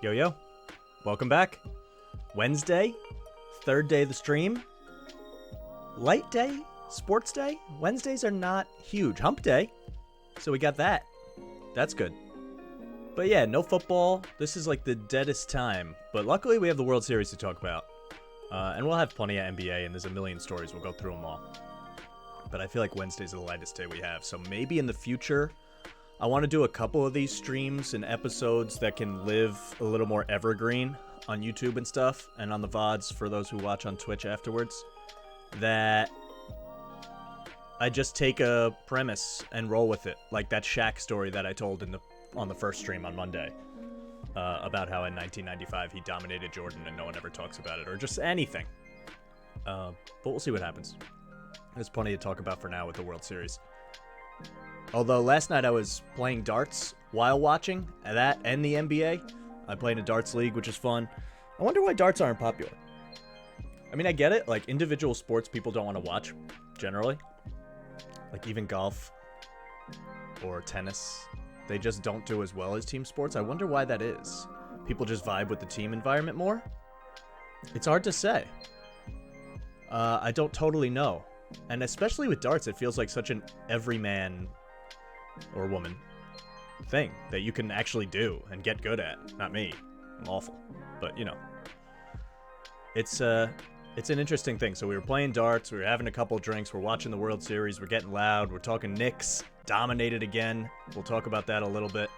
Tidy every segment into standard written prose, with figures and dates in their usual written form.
Yo, yo. Welcome back. Wednesday, third day of the stream. Light day, sports day. Wednesdays are not huge. Hump day. So we got that. That's good. But yeah, no football. This is like the deadest time. But luckily we have the World Series to talk about. And we'll have plenty of NBA, and there's a million stories. We'll go through them all. But I feel like Wednesday's the lightest day we have. So maybe in the future, I want to do a couple of these streams and episodes that can live a little more evergreen on YouTube and stuff, and on the VODs for those who watch on Twitch afterwards, that I just take a premise and roll with it, like that Shaq story that I told on the first stream on Monday, about how in 1995 he dominated Jordan and no one ever talks about it, or just anything. But we'll see what happens. There's plenty to talk about for now with the World Series. Although last night I was playing darts while watching that and the NBA. I play in a darts league, which is fun. I wonder why darts aren't popular. I mean, I get it. Like, individual sports people don't want to watch, generally. Like, even golf or tennis. They just don't do as well as team sports. I wonder why that is. People just vibe with the team environment more? It's hard to say. I don't totally know. And especially with darts, it feels like such an everyman or woman thing that you can actually do and get good at. Not me. I'm awful. But, you know. It's an interesting thing. So we were playing darts, we were having a couple drinks, we're watching the World Series, we're getting loud, we're talking Knicks, dominated again. We'll talk about that a little bit.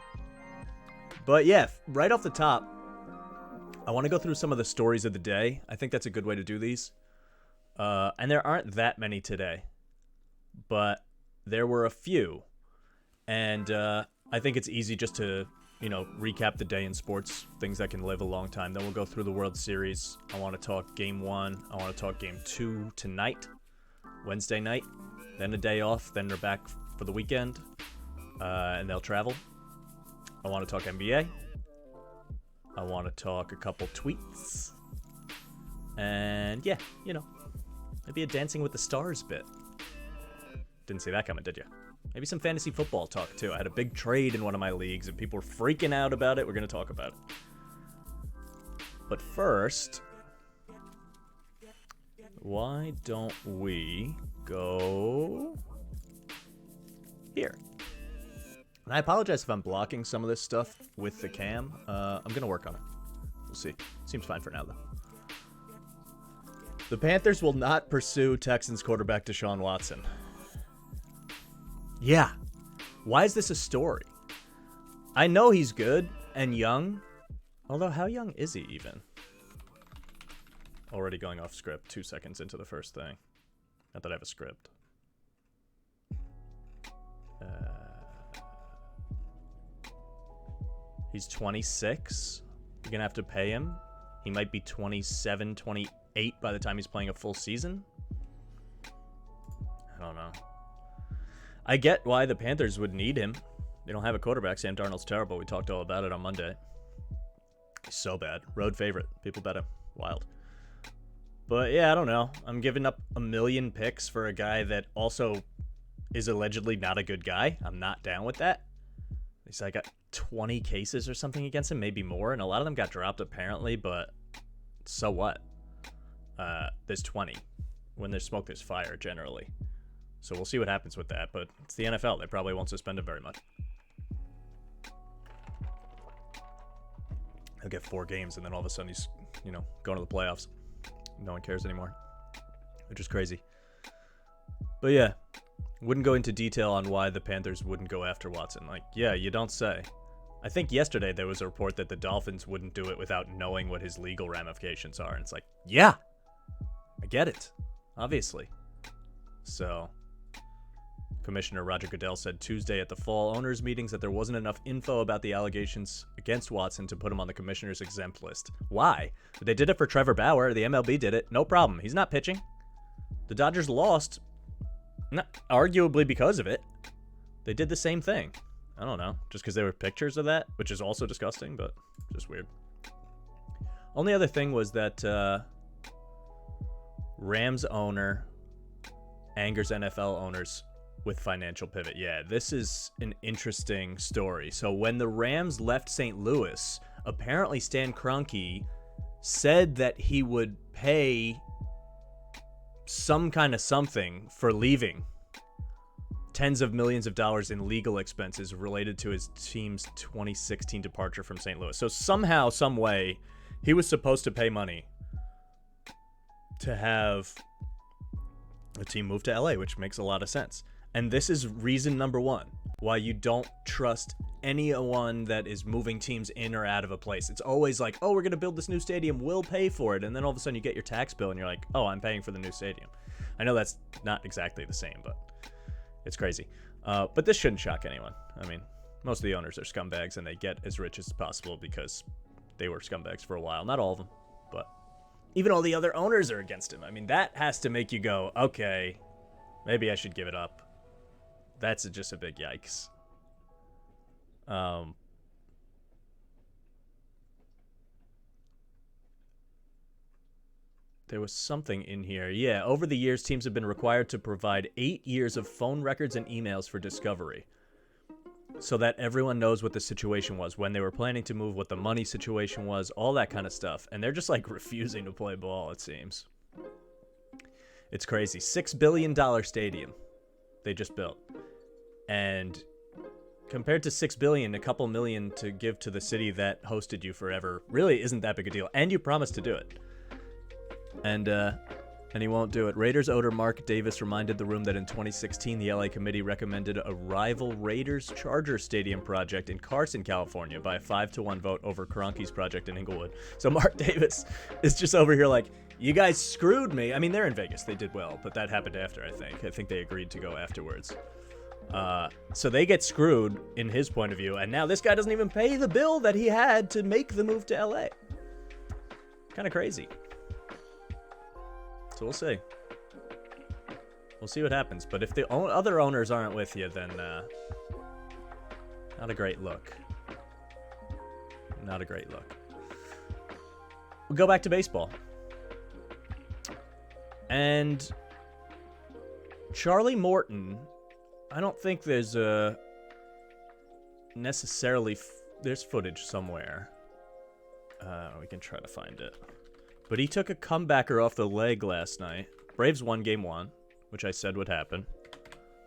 But yeah, right off the top, I want to go through some of the stories of the day. I think that's a good way to do these. And there aren't that many today. But there were a few. And I think it's easy just to, recap the day in sports, things that can live a long time. Then we'll go through the World Series. I want to talk Game 1. I want to talk Game 2 tonight, Wednesday night. Then a day off. Then they're back for the weekend. And they'll travel. I want to talk NBA. I want to talk a couple tweets. And yeah, maybe a Dancing with the Stars bit. Didn't see that coming, did you? Maybe some fantasy football talk, too. I had a big trade in one of my leagues, and people were freaking out about it. We're going to talk about it. But first, why don't we go here? And I apologize if I'm blocking some of this stuff with the cam. I'm going to work on it. We'll see. Seems fine for now, though. The Panthers will not pursue Texans quarterback Deshaun Watson. Yeah. Why is this a story? I know he's good and young. Although, how young is he even? Already going off script 2 seconds into the first thing. Not that I have a script. He's 26. You're going to have to pay him. He might be 27, 28 by the time he's playing a full season. I don't know. I get why the Panthers would need him. They don't have a quarterback. Sam Darnold's terrible. We talked all about it on Monday. He's so bad. Road favorite. People bet him. Wild. But yeah, I don't know. I'm giving up a million picks for a guy that also is allegedly not a good guy. I'm not down with that. They said I got 20 cases or something against him, maybe more, and a lot of them got dropped apparently, but so what? There's 20. When there's smoke, there's fire, generally. So we'll see what happens with that, but it's the NFL. They probably won't suspend him very much. He'll get 4 games, and then all of a sudden he's, going to the playoffs. No one cares anymore, which is crazy. But yeah, wouldn't go into detail on why the Panthers wouldn't go after Watson. Like, yeah, you don't say. I think yesterday there was a report that the Dolphins wouldn't do it without knowing what his legal ramifications are. And it's like, yeah, I get it, obviously. So Commissioner Roger Goodell said Tuesday at the fall owners meetings that there wasn't enough info about the allegations against Watson to put him on the commissioner's exempt list. Why? They did it for Trevor Bauer. The MLB did it. No problem. He's not pitching. The Dodgers lost, not arguably because of it. They did the same thing. I don't know. Just because there were pictures of that, which is also disgusting, but just weird. Only other thing was that Rams owner angers NFL owners with financial pivot. Yeah, this is an interesting story. So when the Rams left St. Louis, Apparently, Stan Kroenke said that he would pay some kind of something for leaving. Tens of millions of dollars in legal expenses related to his team's 2016 departure from St. Louis. So somehow, some way, he was supposed to pay money to have a team move to LA, which makes a lot of sense. And this is reason number one why you don't trust anyone that is moving teams in or out of a place. It's always like, oh, we're going to build this new stadium, we'll pay for it. And then all of a sudden you get your tax bill and you're like, oh, I'm paying for the new stadium. I know that's not exactly the same, but it's crazy. But this shouldn't shock anyone. I mean, most of the owners are scumbags and they get as rich as possible because they were scumbags for a while. Not all of them, but even all the other owners are against him. I mean, that has to make you go, okay, maybe I should give it up. That's just a big yikes. There was something in here. Yeah, over the years, teams have been required to provide 8 years of phone records and emails for discovery, so that everyone knows what the situation was, when they were planning to move, what the money situation was, all that kind of stuff. And they're just like refusing to play ball, it seems. It's crazy. $6 billion stadium they just built. And compared to $6 billion, a couple million to give to the city that hosted you forever really isn't that big a deal. And you promised to do it. And he won't do it. Raiders owner Mark Davis reminded the room that in 2016, the LA committee recommended a rival Raiders-Chargers stadium project in Carson, California by a 5-1 vote over Kroenke's project in Inglewood. So Mark Davis is just over here like, you guys screwed me. I mean, they're in Vegas. They did well, but that happened after, I think. I think they agreed to go afterwards. So they get screwed in his point of view, and now this guy doesn't even pay the bill that he had to make the move to LA. Kind of crazy. So we'll see. We'll see what happens. But if the other owners aren't with you, then not a great look. Not a great look. We'll go back to baseball. And Charlie Morton, I don't think there's necessarily there's footage somewhere. We can try to find it. But he took a comebacker off the leg last night. Braves won game 1, which I said would happen.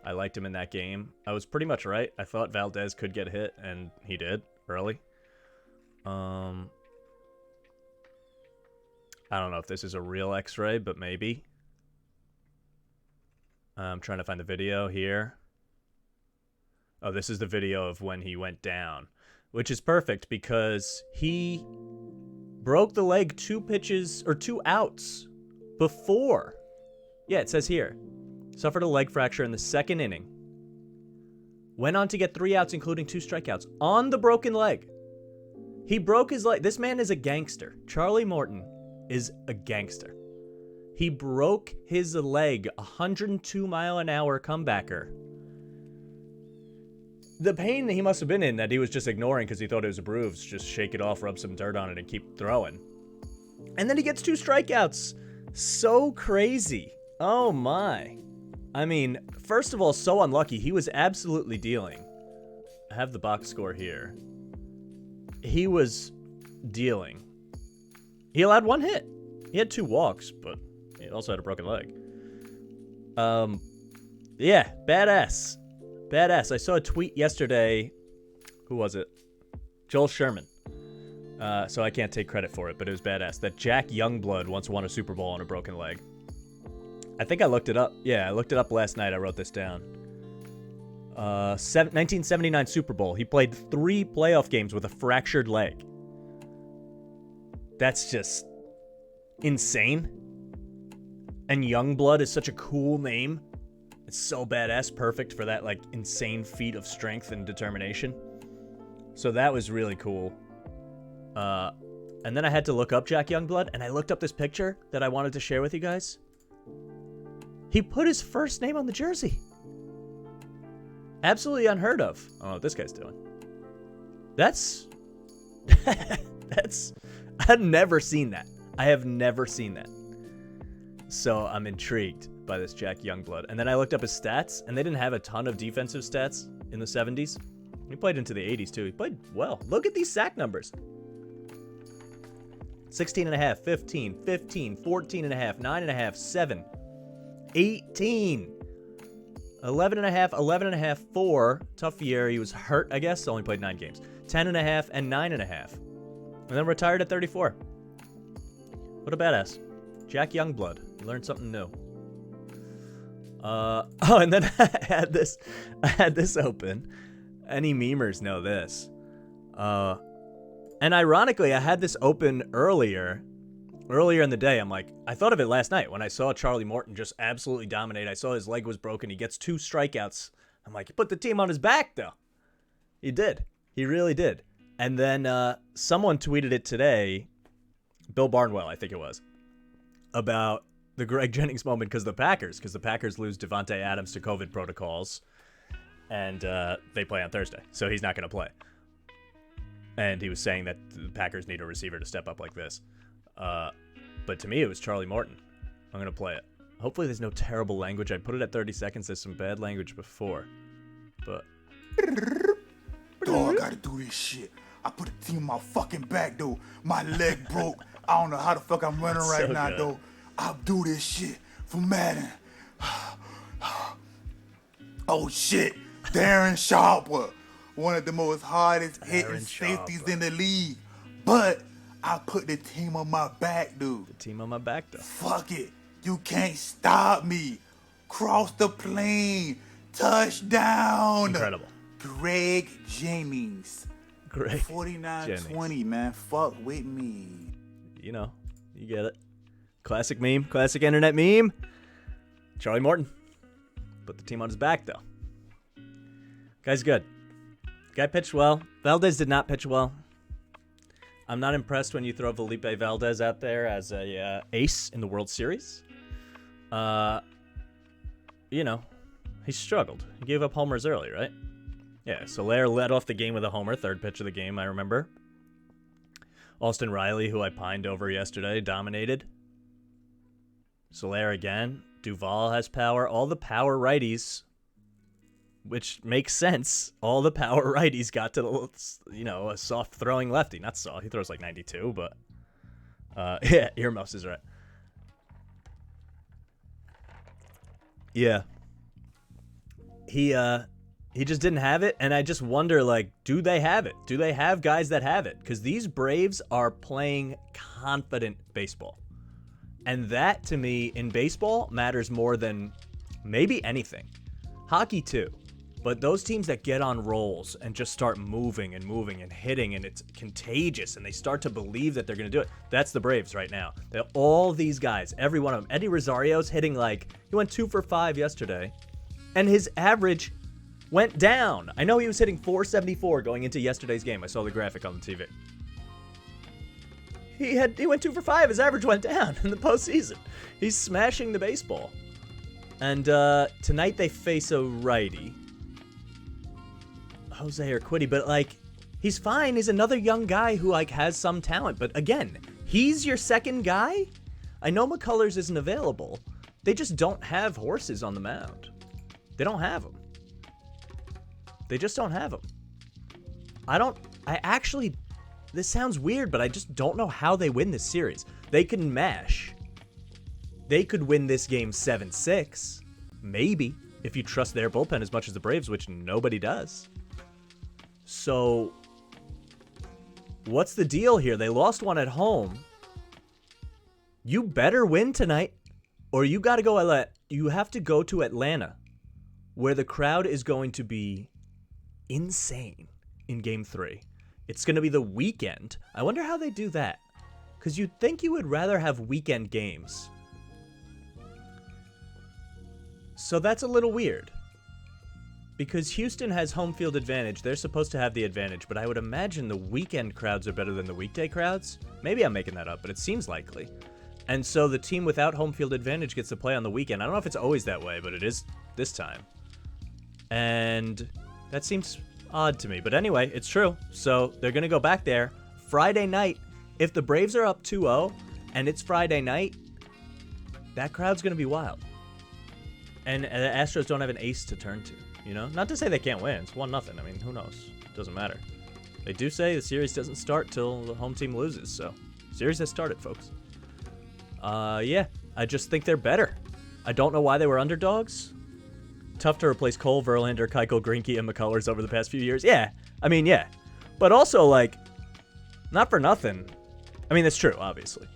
I liked him in that game. I was pretty much right. I thought Valdez could get hit, and he did early. I don't know if this is a real X-ray, but maybe. I'm trying to find the video here. Oh, this is the video of when he went down, which is perfect because he broke the leg 2 outs before. Yeah, it says here. Suffered a leg fracture in the second inning. Went on to get 3 outs, including 2 strikeouts on the broken leg. He broke his leg. This man is a gangster. Charlie Morton is a gangster. He broke his leg, 102-mile-an-hour comebacker. The pain that he must have been in that he was just ignoring because he thought it was a bruise, just shake it off, rub some dirt on it, and keep throwing. And then he gets 2 strikeouts. So crazy. Oh, my. I mean, first of all, so unlucky. He was absolutely dealing. I have the box score here. He was dealing. He allowed 1 hit. He had 2 walks, but he also had a broken leg. Yeah, badass. Badass. I saw a tweet yesterday. Who was it? Joel Sherman. So I can't take credit for it, but it was badass. That Jack Youngblood once won a Super Bowl on a broken leg. I think I looked it up. Yeah, I looked it up last night. I wrote this down. 1979 Super Bowl. He played 3 playoff games with a fractured leg. That's just insane. And Youngblood is such a cool name. It's so badass, perfect for that like insane feat of strength and determination. So that was really cool. And then I had to look up Jack Youngblood, and I looked up this picture that I wanted to share with you guys. He put his first name on the jersey. Absolutely unheard of. I don't know what this guy's doing. That's I've never seen that. I have never seen that. So I'm intrigued by this Jack Youngblood. And then I looked up his stats, and they didn't have a ton of defensive stats in the 70s. He played into the 80s, too. He played well. Look at these sack numbers. 16.5, 15, 15, 14.5, 9.5, 7, 18, 11.5, 11.5, 4. Tough year. He was hurt, I guess. Only played 9 games. 10.5 and 9.5. And then retired at 34. What a badass. Jack Youngblood. You learned something new. And then I had this open. Any memers know this. And ironically, I had this open earlier in the day. I'm like, I thought of it last night when I saw Charlie Morton just absolutely dominate. I saw his leg was broken. He gets 2 strikeouts. I'm like, he put the team on his back, though. He did. He really did. And then someone tweeted it today, Bill Barnwell, I think it was, about the Greg Jennings moment because the Packers lose Devontae Adams to COVID protocols, and they play on Thursday, so he's not going to play. And he was saying that the Packers need a receiver to step up like this. But to me, it was Charlie Morton. I'm going to play it. Hopefully there's no terrible language. I put it at 30 seconds. There's some bad language before. But... Dog, I gotta do this shit. I put the team on my fucking back, though. My leg broke. I don't know how the fuck I'm running right now, though. I'll do this shit for Madden. Oh, shit. Darren Sharper. One of the most hardest hitting safeties in the league. But I put the team on my back, dude. The team on my back, though. Fuck it. You can't stop me. Cross the plane. Touchdown. Incredible. Greg Jennings. Greg 49-20, man. Fuck with me. You know, you get it. Classic meme. Classic internet meme. Charlie Morton. Put the team on his back, though. Guy's good. Guy pitched well. Valdez did not pitch well. I'm not impressed when you throw Felipe Valdez out there as a ace in the World Series. You know, he struggled. He gave up homers early, right? Yeah, Soler led off the game with a homer, 3rd pitch of the game, I remember. Austin Riley, who I pined over yesterday, dominated. Soler again. Duvall has power. All the power righties, which makes sense. All the power righties got to, a soft throwing lefty. Not soft. He throws like 92, but yeah, earmuffs is right. Yeah. He just didn't have it, and I just wonder, do they have it? Do they have guys that have it? Because these Braves are playing confident baseball. And that, to me, in baseball, matters more than maybe anything. Hockey, too. But those teams that get on rolls and just start moving and hitting, and it's contagious, and they start to believe that they're going to do it, that's the Braves right now. All these guys, every one of them. Eddie Rosario's hitting he went 2 for 5 yesterday, and his average went down. I know he was hitting 474 going into yesterday's game. I saw the graphic on the TV. He went 2 for 5. His average went down in the postseason. He's smashing the baseball. And tonight they face a righty, Jose Urquidy, but he's fine. He's another young guy who has some talent. But again, he's your second guy. I know McCullers isn't available. They just don't have horses on the mound. They don't have them. They just don't have them. This sounds weird, but I just don't know how they win this series. They can mash. They could win this game 7-6. Maybe, if you trust their bullpen as much as the Braves, which nobody does. So, what's the deal here? They lost one at home. You better win tonight, or you got to go. You have to go to Atlanta, where the crowd is going to be insane in Game 3. It's going to be the weekend. I wonder how they do that, because you'd think you would rather have weekend games. So that's a little weird, because Houston has home field advantage. They're supposed to have the advantage, but I would imagine the weekend crowds are better than the weekday crowds. Maybe I'm making that up, but it seems likely. And so the team without home field advantage gets to play on the weekend. I don't know if it's always that way, but it is this time. And that seems odd to me. But anyway, it's true. So they're going to go back there Friday night. If the Braves are up 2-0 and it's Friday night, that crowd's going to be wild. And the Astros don't have an ace to turn to, Not to say they can't win. It's 1-0. I mean, who knows? It doesn't matter. They do say the series doesn't start till the home team loses, so Series has started, folks. Yeah, I just think they're better. I don't know why they were underdogs. Tough to replace Cole, Verlander, Keuchel, Greinke, and McCullers over the past few years. Yeah, I mean, yeah. But also, like, not for nothing. I mean, that's true, obviously.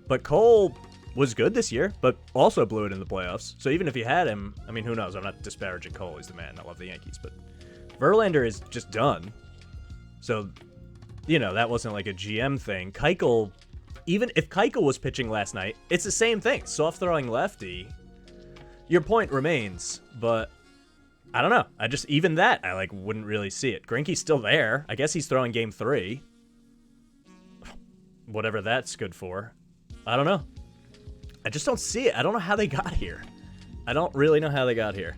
But Cole was good this year, but also blew it in the playoffs. So even if you had him, I mean, who knows? I'm not disparaging Cole. He's the man. I love the Yankees. But Verlander is just done. So, you know, that wasn't like a GM thing. Keuchel, even if Keuchel was pitching last night, it's the same thing. Soft-throwing lefty. Your point remains, but I don't know. Even that, I like wouldn't really see it. Greinke's still there. I guess he's throwing game 3. Whatever that's good for. I don't know. I just don't see it. I don't know how they got here. I don't really know how they got here.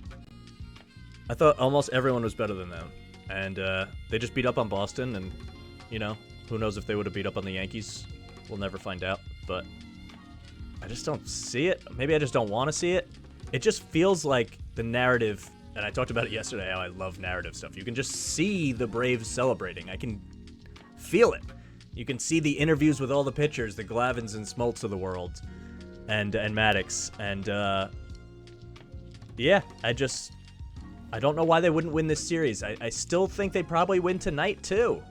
I thought almost everyone was better than them. And they just beat up on Boston, and, you know, who knows if they would have beat up on the Yankees. We'll never find out. But I just don't see it. Maybe I just don't want to see it. It just feels like the narrative, and I talked about it yesterday, how I love narrative stuff. You can just see the Braves celebrating. I can feel it. You can see the interviews with all the pitchers, the Glavins and Smoltz of the world, and Maddox. And, yeah, I don't know why they wouldn't win this series. I still think they probably win tonight, too.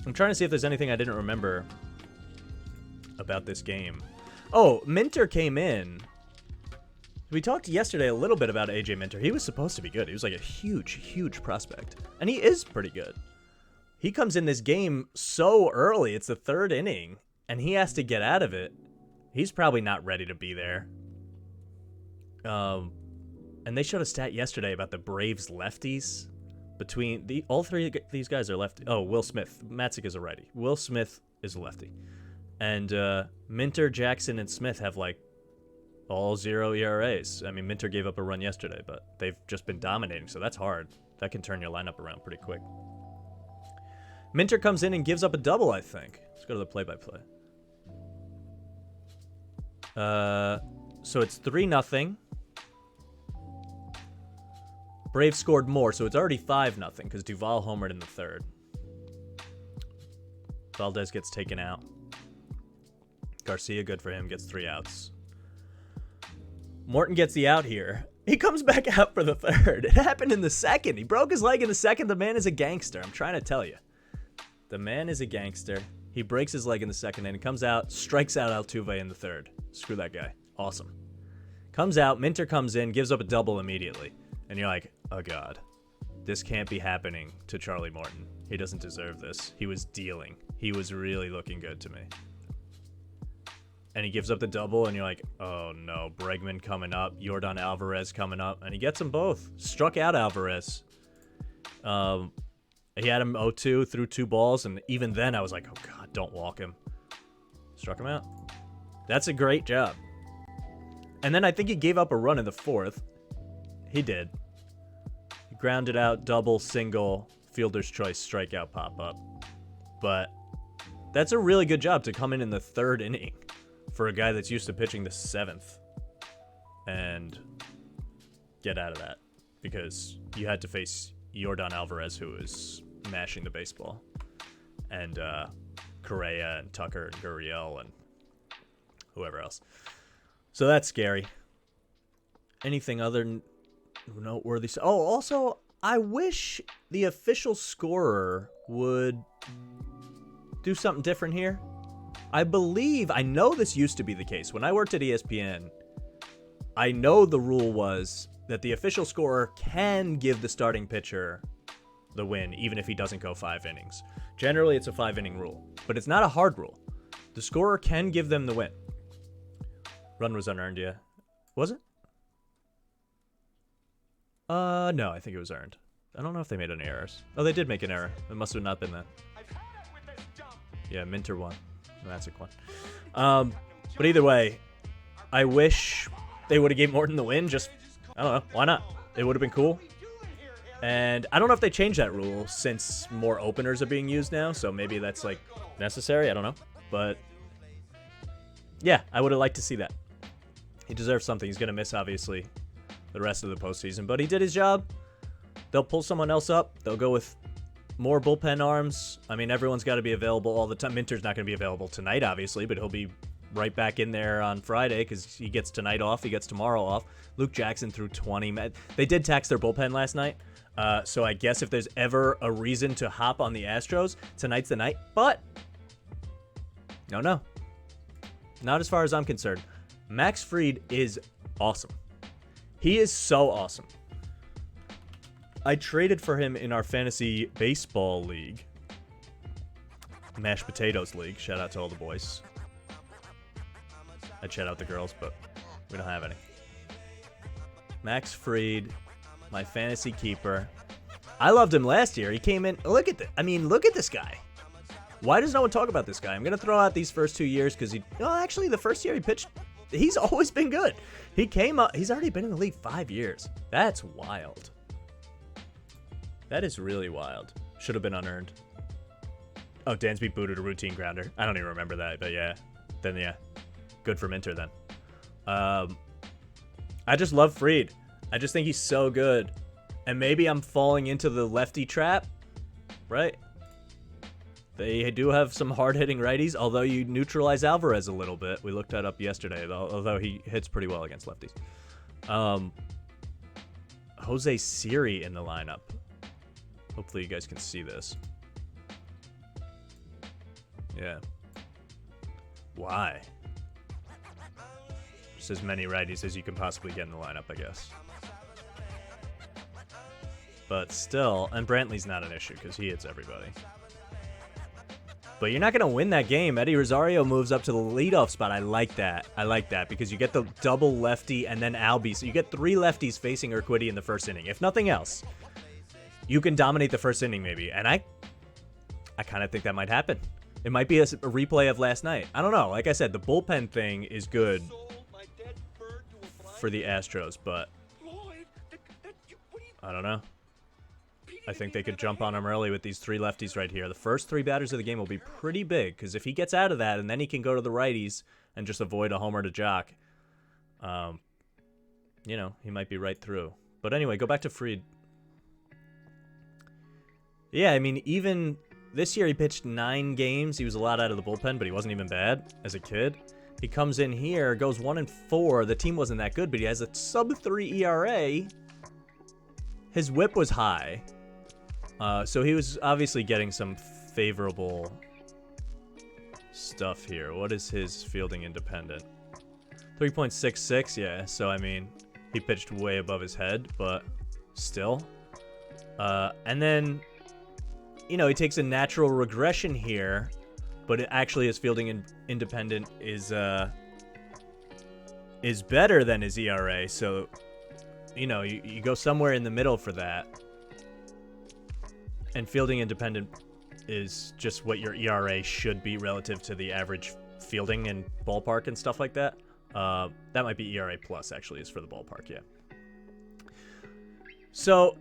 I'm trying to see if there's anything I didn't remember about this game. Oh, Minter came in. We talked yesterday a little bit about AJ Minter. He was supposed to be good. He was like a huge, huge prospect. And he is pretty good. He comes in this game so early. It's the 3rd inning. And he has to get out of it. He's probably not ready to be there. And they showed a stat yesterday about the Braves lefties. All 3 of these guys are lefty. Oh, Will Smith. Matzik is a righty. Will Smith is a lefty. And Minter, Jackson, and Smith have like all 0 ERAs. I mean, Minter gave up a run yesterday, but they've just been dominating, so that's hard. That can turn your lineup around pretty quick. Minter comes in and gives up a double, I think. Let's go to the play-by-play. So it's 3-0. Braves scored more, so it's already 5-0 because Duvall homered in the 3rd. Valdez gets taken out. Garcia, good for him, gets 3 outs. Morton gets the out here. He comes back out for the 3rd. It happened in the 2nd. He broke his leg in the 2nd. The man is a gangster. I'm trying to tell you. The man is a gangster. He breaks his leg in the 2nd and comes out, strikes out Altuve in the 3rd. Screw that guy. Awesome. Comes out, Minter comes in, gives up a double immediately. And you're like, oh God, this can't be happening to Charlie Morton. He doesn't deserve this. He was dealing. He was really looking good to me. And he gives up the double, and you're like, oh no, Bregman coming up, Yordan Alvarez coming up, and he gets them both. Struck out Alvarez. He had him 0-2, threw 2 balls, and even then I was like, oh God, don't walk him. Struck him out. That's a great job. And then I think he gave up a run in the 4th. He did. He grounded out, double, single, fielder's choice, strikeout, pop-up. But that's a really good job to come in the 3rd inning for a guy that's used to pitching the 7th and get out of that, because you had to face Yordan Alvarez, who was mashing the baseball, and Correa and Tucker and Gurriel and whoever else. So that's scary. Anything other noteworthy? Oh, also, I wish the official scorer would do something different here. I know this used to be the case. When I worked at ESPN, I know the rule was that the official scorer can give the starting pitcher the win, even if he doesn't go 5 innings. Generally, it's a 5-inning rule, but it's not a hard rule. The scorer can give them the win. Run was unearned, yeah. Was it? No, I think it was earned. I don't know if they made any errors. Oh, they did make an error. It must have not been that. Yeah, Minter won. Magic one. But either way, I wish they would have gave Morton the win. Just, I don't know. Why not? It would have been cool. And I don't know if they changed that rule since more openers are being used now. So maybe that's like necessary. I don't know. But yeah, I would have liked to see that. He deserves something. He's going to miss, obviously, the rest of the postseason. But he did his job. They'll pull someone else up. They'll go with more bullpen arms. I mean, everyone's got to be available all the time. Minter's not going to be available tonight, obviously, but he'll be right back in there on Friday because he gets tonight off. He gets tomorrow off. Luke Jackson threw 20. They did tax their bullpen last night, so I guess if there's ever a reason to hop on the Astros, tonight's the night. But no, not as far as I'm concerned. Max Fried is awesome. He is so awesome. I traded for him in our fantasy baseball league. Mashed Potatoes League. Shout out to all the boys. I'd shout out the girls, but we don't have any. Max Fried, my fantasy keeper. I loved him last year. He came in. Look at this guy. Why does no one talk about this guy? I'm going to throw out these first 2 years because actually the first year he pitched, he's always been good. He came up. He's already been in the league 5 years. That's wild. That is really wild. Should have been unearned. Oh, Dansby booted a routine grounder. I don't even remember that, but yeah. Then, yeah. Good for Minter, then. I just love Fried. I just think he's so good. And maybe I'm falling into the lefty trap, right? They do have some hard-hitting righties, although you neutralize Alvarez a little bit. We looked that up yesterday, although he hits pretty well against lefties. Jose Siri in the lineup. Hopefully you guys can see this. Yeah. Why? Just as many righties as you can possibly get in the lineup, I guess. But still, and Brantley's not an issue because he hits everybody. But you're not going to win that game. Eddie Rosario moves up to the leadoff spot. I like that. Because you get the double lefty and then Albie. So you get 3 lefties facing Urquidy in the first inning. If nothing else, you can dominate the first inning maybe. And I kind of think that might happen. It might be a replay of last night. I don't know. Like I said, the bullpen thing is good for the Astros, but I don't know. I think they could jump on him early with these 3 lefties right here. The first 3 batters of the game will be pretty big because if he gets out of that and then he can go to the righties and just avoid a homer to Jock, he might be right through. But anyway, go back to Fried. Yeah, I mean, even this year he pitched 9 games. He was a lot out of the bullpen, but he wasn't even bad as a kid. He comes in here, goes 1-4. The team wasn't that good, but he has a sub-3 ERA. His whip was high. So he was obviously getting some favorable stuff here. What is his fielding independent? 3.66, yeah. So, I mean, he pitched way above his head, but still. And then, he takes a natural regression here, but actually his fielding independent is better than his ERA. So, you go somewhere in the middle for that. And fielding independent is just what your ERA should be relative to the average fielding and ballpark and stuff like that. That might be ERA plus, actually, is for the ballpark, yeah. So,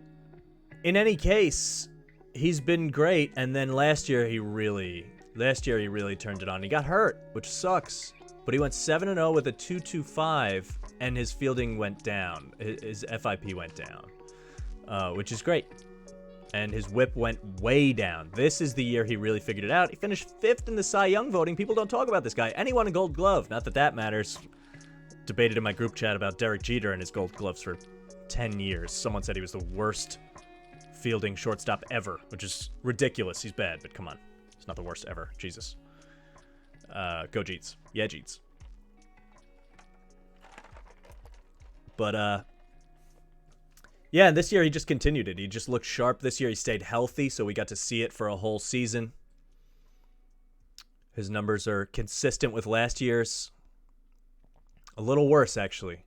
in any case, he's been great. And then last year he really turned it on. He got hurt, which sucks. But he went 7-0 with a 2.25, and his fielding went down. His FIP went down, which is great. And his whip went way down. This is the year he really figured it out. He finished 5th in the Cy Young voting. People don't talk about this guy. And he won a Gold Glove. Not that that matters. Debated in my group chat about Derek Jeter and his Gold Gloves for 10 years. Someone said he was the worst fielding shortstop ever, which is ridiculous. He's bad, but come on. He's not the worst ever. Jesus. Go Jeets. Yeah, Jeets. But, yeah, and this year he just continued it. He just looked sharp. This year he stayed healthy, so we got to see it for a whole season. His numbers are consistent with last year's. A little worse, actually.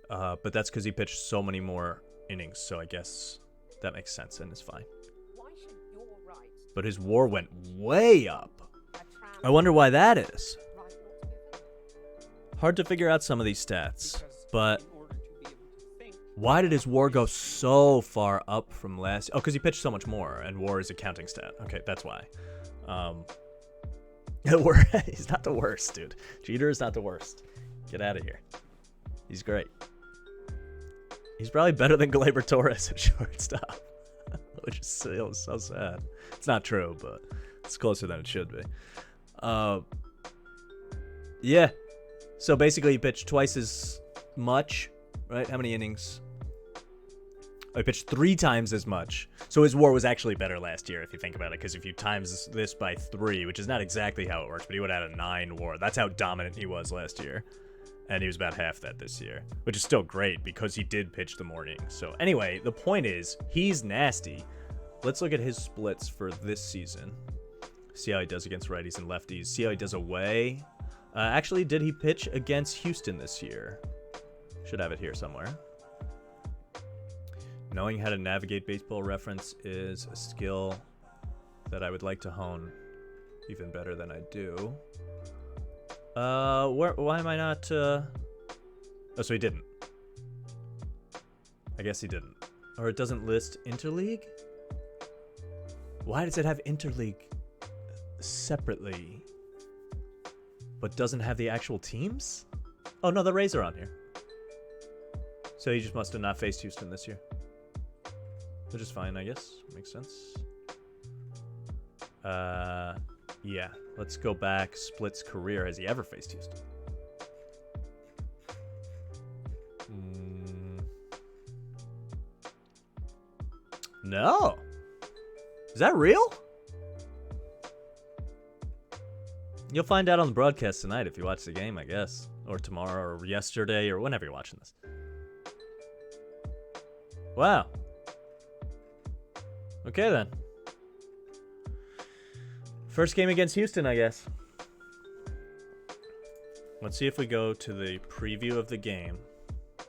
But that's because he pitched so many more innings, so I guess that makes sense and is fine. But his WAR went way up. I wonder why that is. Hard to figure out some of these stats, but why did his WAR go so far up from last? Oh, because he pitched so much more, and WAR is a counting stat. Okay, that's why. He's not the worst, dude. Jeter is not the worst. Get out of here. He's great. He's probably better than Gleyber Torres at shortstop. which is so sad. It's not true, but it's closer than it should be. Yeah. So basically, he pitched twice as much, right? How many innings? He pitched 3 times as much. So his WAR was actually better last year, if you think about it, because if you times this by 3, which is not exactly how it works, but he would have had a 9 WAR. That's how dominant he was last year. And he was about half that this year, which is still great because he did pitch the morning. So anyway, the point is, he's nasty. Let's look at his splits for this season. See how he does against righties and lefties. See how he does away. Actually, did he pitch against Houston this year? Should have it here somewhere. Knowing how to navigate Baseball Reference is a skill that I would like to hone even better than I do. Why am I not, Oh, so he didn't. I guess he didn't. Or it doesn't list Interleague? Why does it have Interleague separately, but doesn't have the actual teams? Oh, no, the Rays are on here. So he just must have not faced Houston this year. Which is fine, I guess. Makes sense. Yeah. Let's go back. Splits career. Has he ever faced Houston? No. Is that real? You'll find out on the broadcast tonight if you watch the game, I guess. Or tomorrow, or yesterday, or whenever you're watching this. Wow. Okay, then. First game against Houston, I guess. Let's see if we go to the preview of the game.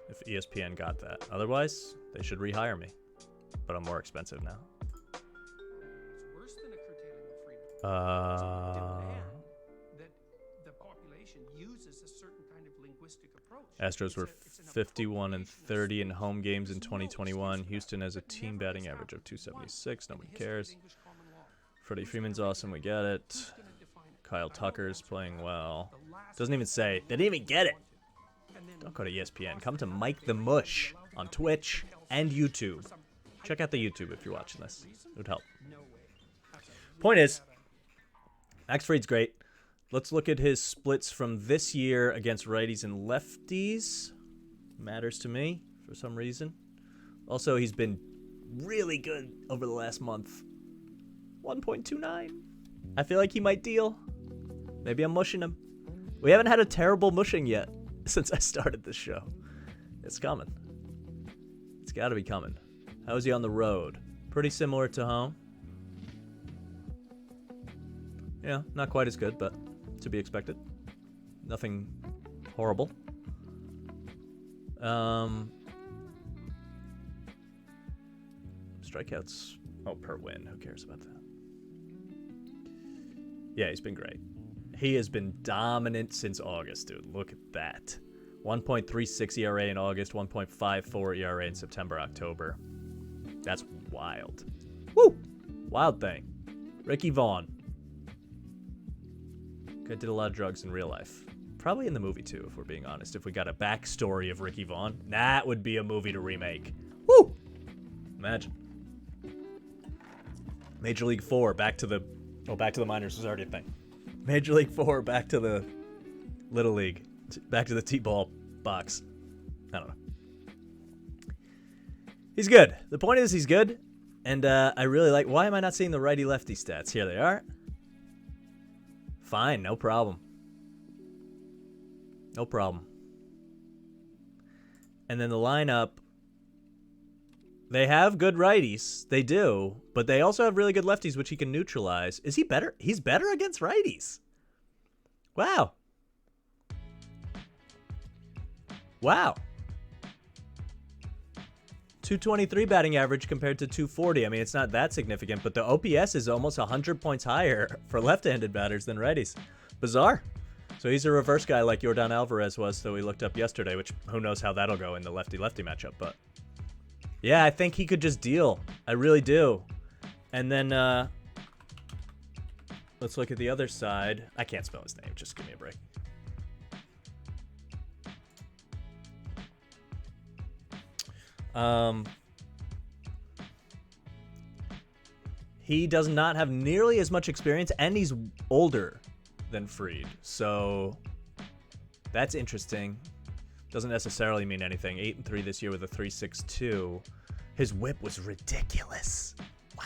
If ESPN got that. Otherwise, they should rehire me. But I'm more expensive now. It's worse than a curtailing of freedom. That the population uses a certain kind of linguistic approach. Astros were 51 and 30 in home games in 2021. Houston has a team batting average of 276. Nobody cares. Freddie Freeman's awesome. We get it. Kyle Tucker's playing well. Doesn't even say. They didn't even get it. Don't go to ESPN. Come to Mike the Mush on Twitch and YouTube. Check out the YouTube if you're watching this. It would help. Point is, Max Fried's great. Let's look at his splits from this year against righties and lefties. Matters to me for some reason. Also, he's been really good over the last month. 1.29. I feel like he might deal. Maybe I'm mushing him. We haven't had a terrible mushing yet since I started this show. It's coming. It's got to be coming. How is he on the road? Pretty similar to home. Yeah, not quite as good, but to be expected. Nothing horrible. Strikeouts. Oh, per win. Who cares about that? Yeah, he's been great. He has been dominant since August, dude. Look at that. 1.36 ERA in August, 1.54 ERA in September, October. That's wild. Woo! Wild thing. Ricky Vaughn. Guy did a lot of drugs in real life. Probably in the movie, too, if we're being honest. If we got a backstory of Ricky Vaughn, that would be a movie to remake. Woo! Imagine. Major League 4, back to the minors was already a thing. Major League 4, back to the Little League. Back to the T-ball box. I don't know. He's good. The point is he's good. And I really like... Why am I not seeing the righty-lefty stats? Here they are. Fine, no problem. No problem. And then the lineup... They have good righties. They do. But they also have really good lefties, which he can neutralize. Is he better? He's better against righties. Wow. Wow. 223 batting average compared to 240. I mean, it's not that significant, but the OPS is almost 100 points higher for left-handed batters than righties. Bizarre. So he's a reverse guy like Yordan Alvarez was that we looked up yesterday, which who knows how that'll go in the lefty-lefty matchup, but... Yeah, I think he could just deal. I really do. And then, let's look at the other side. I can't spell his name. Just give me a break. he does not have nearly as much experience, and he's older than Fried. So that's interesting. Doesn't necessarily mean anything. 8-3 this year with a 3.62. His whip was ridiculous. Wow.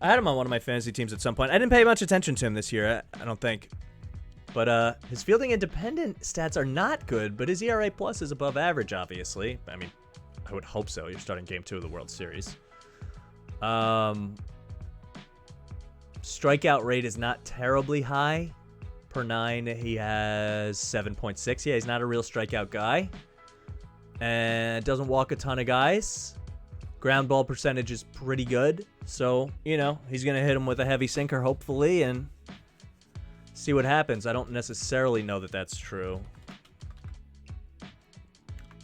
I had him on one of my fantasy teams at some point. I didn't pay much attention to him this year, I don't think. But his fielding independent stats are not good, but his ERA plus is above average, obviously. I mean, I would hope so. You're starting Game 2 of the World Series. Strikeout rate is not terribly high. Per 9, he has 7.6. Yeah, he's not a real strikeout guy. And doesn't walk a ton of guys. Ground ball percentage is pretty good. So, you know, he's going to hit him with a heavy sinker, hopefully, and see what happens. I don't necessarily know that that's true.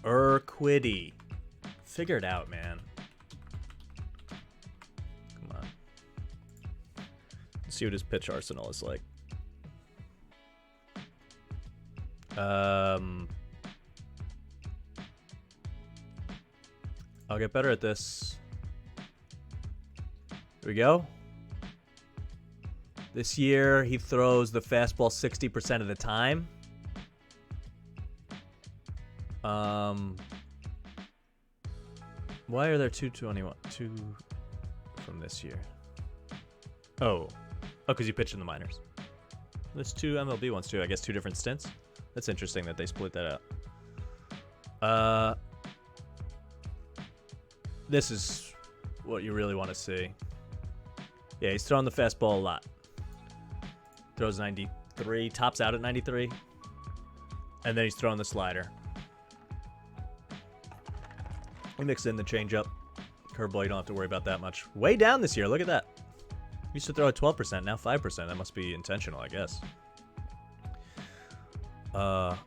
Urquidy. Figure it out, man. Come on. Let's see what his pitch arsenal is like. I'll get better at this. Here we go. This year, he throws the fastball 60% of the time. Why are there two from this year? Oh, because you pitched in the minors. There's 2 MLB ones too. I guess 2 different stints. That's interesting that they split that out. This is what you really want to see. Yeah, he's throwing the fastball a lot. Throws 93, tops out at 93. And then he's throwing the slider. He mixed in the changeup. Curveball, you don't have to worry about that much. Way down this year, look at that. He used to throw at 12%, now 5%. That must be intentional, I guess. I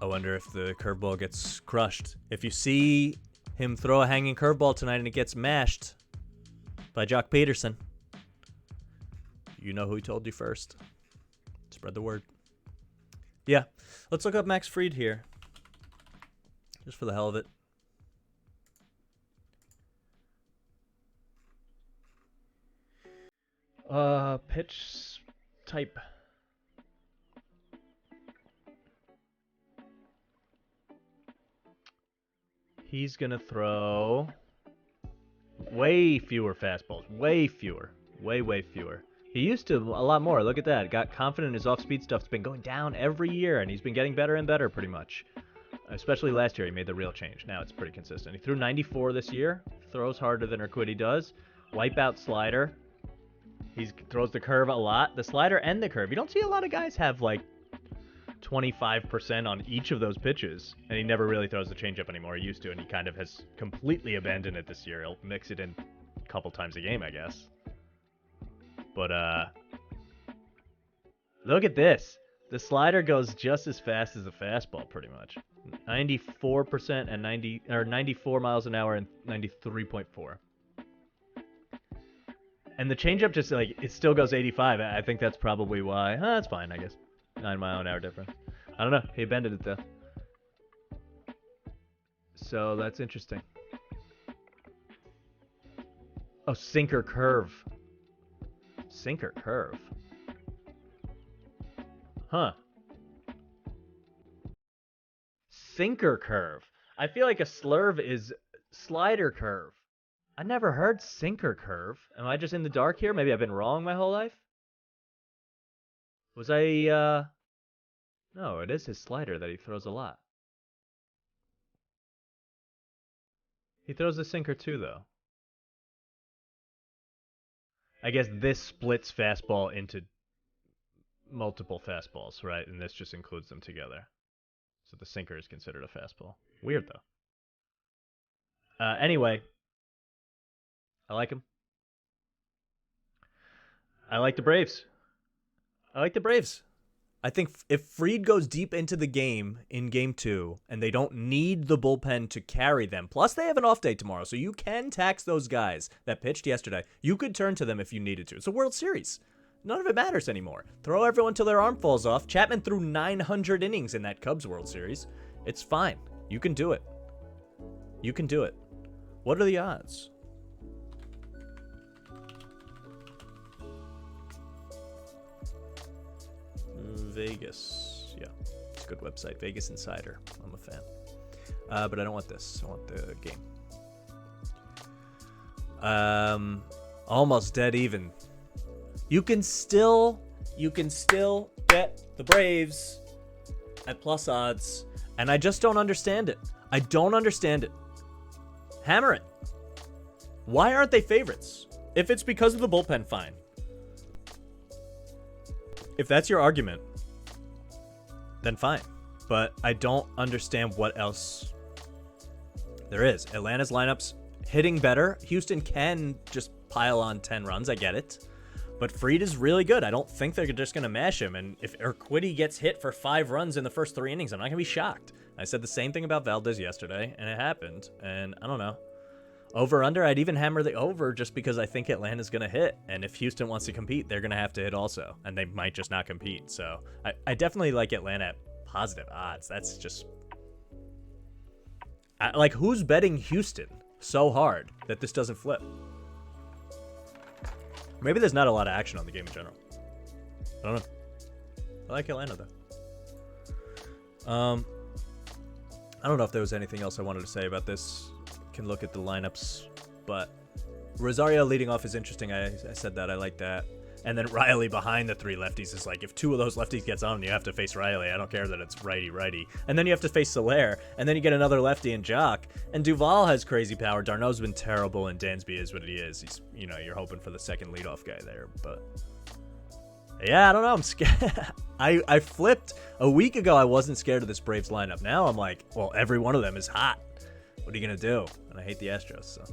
wonder if the curveball gets crushed. If you see him throw a hanging curveball tonight and it gets mashed by Jock Peterson, you know who he told you first. Spread the word. Yeah, let's look up Max Fried here. Just for the hell of it. Pitch type. He's going to throw way fewer fastballs. Way fewer. Way fewer. He used to a lot more. Look at that. Got confident in his off-speed stuff. It's been going down every year, and he's been getting better and better pretty much. Especially last year, he made the real change. Now it's pretty consistent. He threw 94 this year. Throws harder than Urquidy does. Wipeout slider. He throws the curve a lot. The slider and the curve. You don't see a lot of guys have like 25% on each of those pitches, and he never really throws the changeup anymore. He used to, and he kind of has completely abandoned it this year. He'll mix it in a couple times a game, I guess. But look at this. The slider goes just as fast as the fastball, pretty much. 94% and 94 miles an hour and 93.4. And the changeup just like it still goes 85. I think that's probably why. That's fine, I guess. 9 mile an hour difference. I don't know. He bended it though. So that's interesting. Oh, sinker curve. Sinker curve. Huh. Sinker curve. I feel like a slurve is slider curve. I never heard sinker curve. Am I just in the dark here? Maybe I've been wrong my whole life? Was I, No, it is his slider that he throws a lot. He throws the sinker too, though. I guess this splits fastball into multiple fastballs, right? And this just includes them together. So the sinker is considered a fastball. Weird, though. Anyway, I like him. I like the Braves. I think if Fried goes deep into the game in Game 2, and they don't need the bullpen to carry them, plus they have an off day tomorrow, so you can tax those guys that pitched yesterday. You could turn to them if you needed to. It's a World Series. None of it matters anymore. Throw everyone till their arm falls off. Chapman threw 900 innings in that Cubs World Series. It's fine. You can do it. What are the odds? Vegas. Yeah, it's a good website. Vegas Insider. I'm a fan. But I don't want this. I want the game. Almost dead even. You can still bet the Braves at plus odds, and I just don't understand it. I don't understand it. Hammer it. Why aren't they favorites? If it's because of the bullpen, fine. If that's your argument, then fine. But I don't understand what else there is. Atlanta's lineup's hitting better. Houston can just pile on 10 runs. I get it. But Fried is really good. I don't think they're just going to mash him. And if Urquidy gets hit for 5 runs in the first 3 innings, I'm not going to be shocked. I said the same thing about Valdez yesterday, and it happened. And I don't know. Over, under, I'd even hammer the over just because I think Atlanta's going to hit. And if Houston wants to compete, they're going to have to hit also. And they might just not compete. So I definitely like Atlanta at positive odds. That's just... like, who's betting Houston so hard that this doesn't flip? Maybe there's not a lot of action on the game in general. I don't know. I like Atlanta, though. I don't know if there was anything else I wanted to say about this. Can look at the lineups, but Rosario leading off is interesting. I said that. I like that. And then Riley behind the 3 lefties is like, if 2 of those lefties gets on, you have to face Riley. I don't care that it's righty. And then you have to face Soler, and then you get another lefty in Jock. And Duvall has crazy power. Darno's been terrible, and Dansby is what he is. He's, you're hoping for the second leadoff guy there. But yeah, I don't know. I'm scared. I flipped a week ago. I wasn't scared of this Braves lineup. Now I'm like, well, every one of them is hot. What are you gonna do? And I hate the Astros. So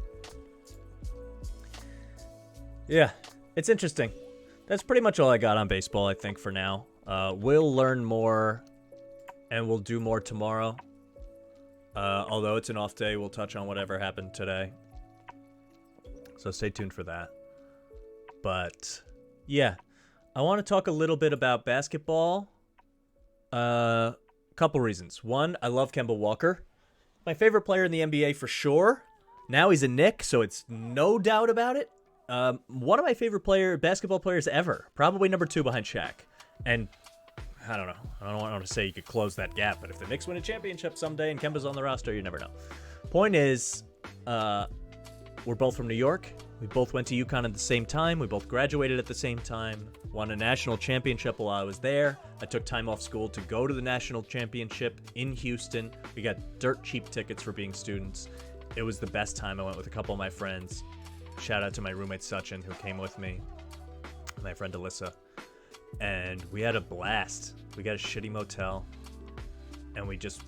yeah, it's interesting. That's pretty much all I got on baseball, I think, for now. We'll learn more, and we'll do more tomorrow. Although it's an off day, we'll touch on whatever happened today. So stay tuned for that. But, yeah. I want to talk a little bit about basketball. Couple reasons. One, I love Kemba Walker. My favorite player in the NBA for sure. Now he's a Knick, so it's no doubt about it. One of my favorite basketball players ever. Probably number 2 behind Shaq. And I don't know. I don't want to say you could close that gap, but if the Knicks win a championship someday and Kemba's on the roster, you never know. Point is, we're both from New York. We both went to UConn at the same time. We both graduated at the same time. Won a national championship while I was there. I took time off school to go to the national championship in Houston. We got dirt cheap tickets for being students. It was the best time. I went with a couple of my friends. Shout out to my roommate Sachin, who came with me, my friend Alyssa, and we had a blast. We got a shitty motel, and we just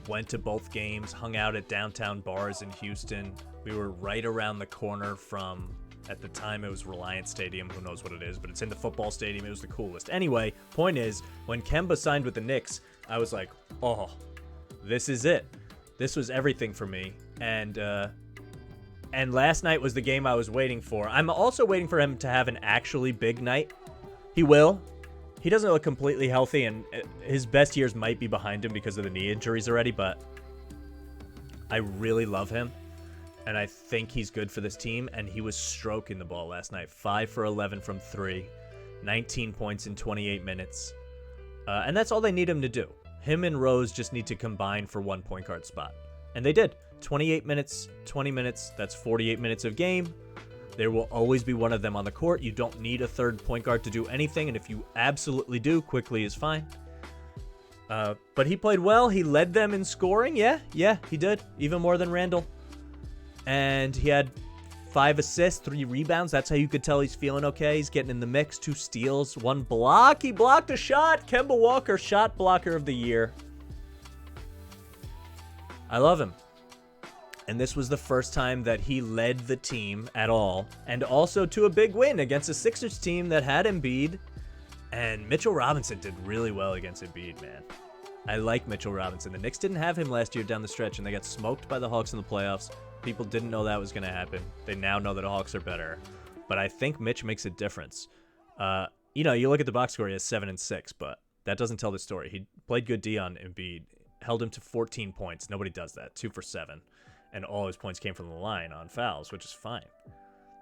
went to both games, hung out at downtown bars in Houston. We were right around the corner from, at the time it was Reliant Stadium, who knows what it is, but it's in the football stadium. It was the coolest. Anyway, point is, when Kemba signed with the Knicks, I was like, oh, this is it. This was everything for me, and last night was the game I was waiting for. I'm also waiting for him to have an actually big night. He will. He doesn't look completely healthy, and his best years might be behind him because of the knee injuries already, but I really love him, and I think he's good for this team, and he was stroking the ball last night. 5 for 11 from 3, 19 points in 28 minutes, and that's all they need him to do. Him and Rose just need to combine for 1 point guard spot, and they did. 28 minutes, 20 minutes, that's 48 minutes of game. There will always be one of them on the court. You don't need a third point guard to do anything, and if you absolutely do, Quickly is fine. But he played well. He led them in scoring. Yeah, he did. Even more than Randall. And he had 5 assists, 3 rebounds. That's how you could tell he's feeling okay. He's getting in the mix. 2 steals, 1 block. He blocked a shot. Kemba Walker, shot blocker of the year. I love him. And this was the first time that he led the team at all, and also to a big win against a Sixers team that had Embiid. And Mitchell Robinson did really well against Embiid, man. I like Mitchell Robinson. The Knicks didn't have him last year down the stretch, and they got smoked by the Hawks in the playoffs. People didn't know that was going to happen. They now know that the Hawks are better. But I think Mitch makes a difference. You look at the box score, he has 7 and 6, but that doesn't tell the story. He played good D on Embiid, held him to 14 points. Nobody does that. 2 for 7. and all his points came from the line on fouls, which is fine.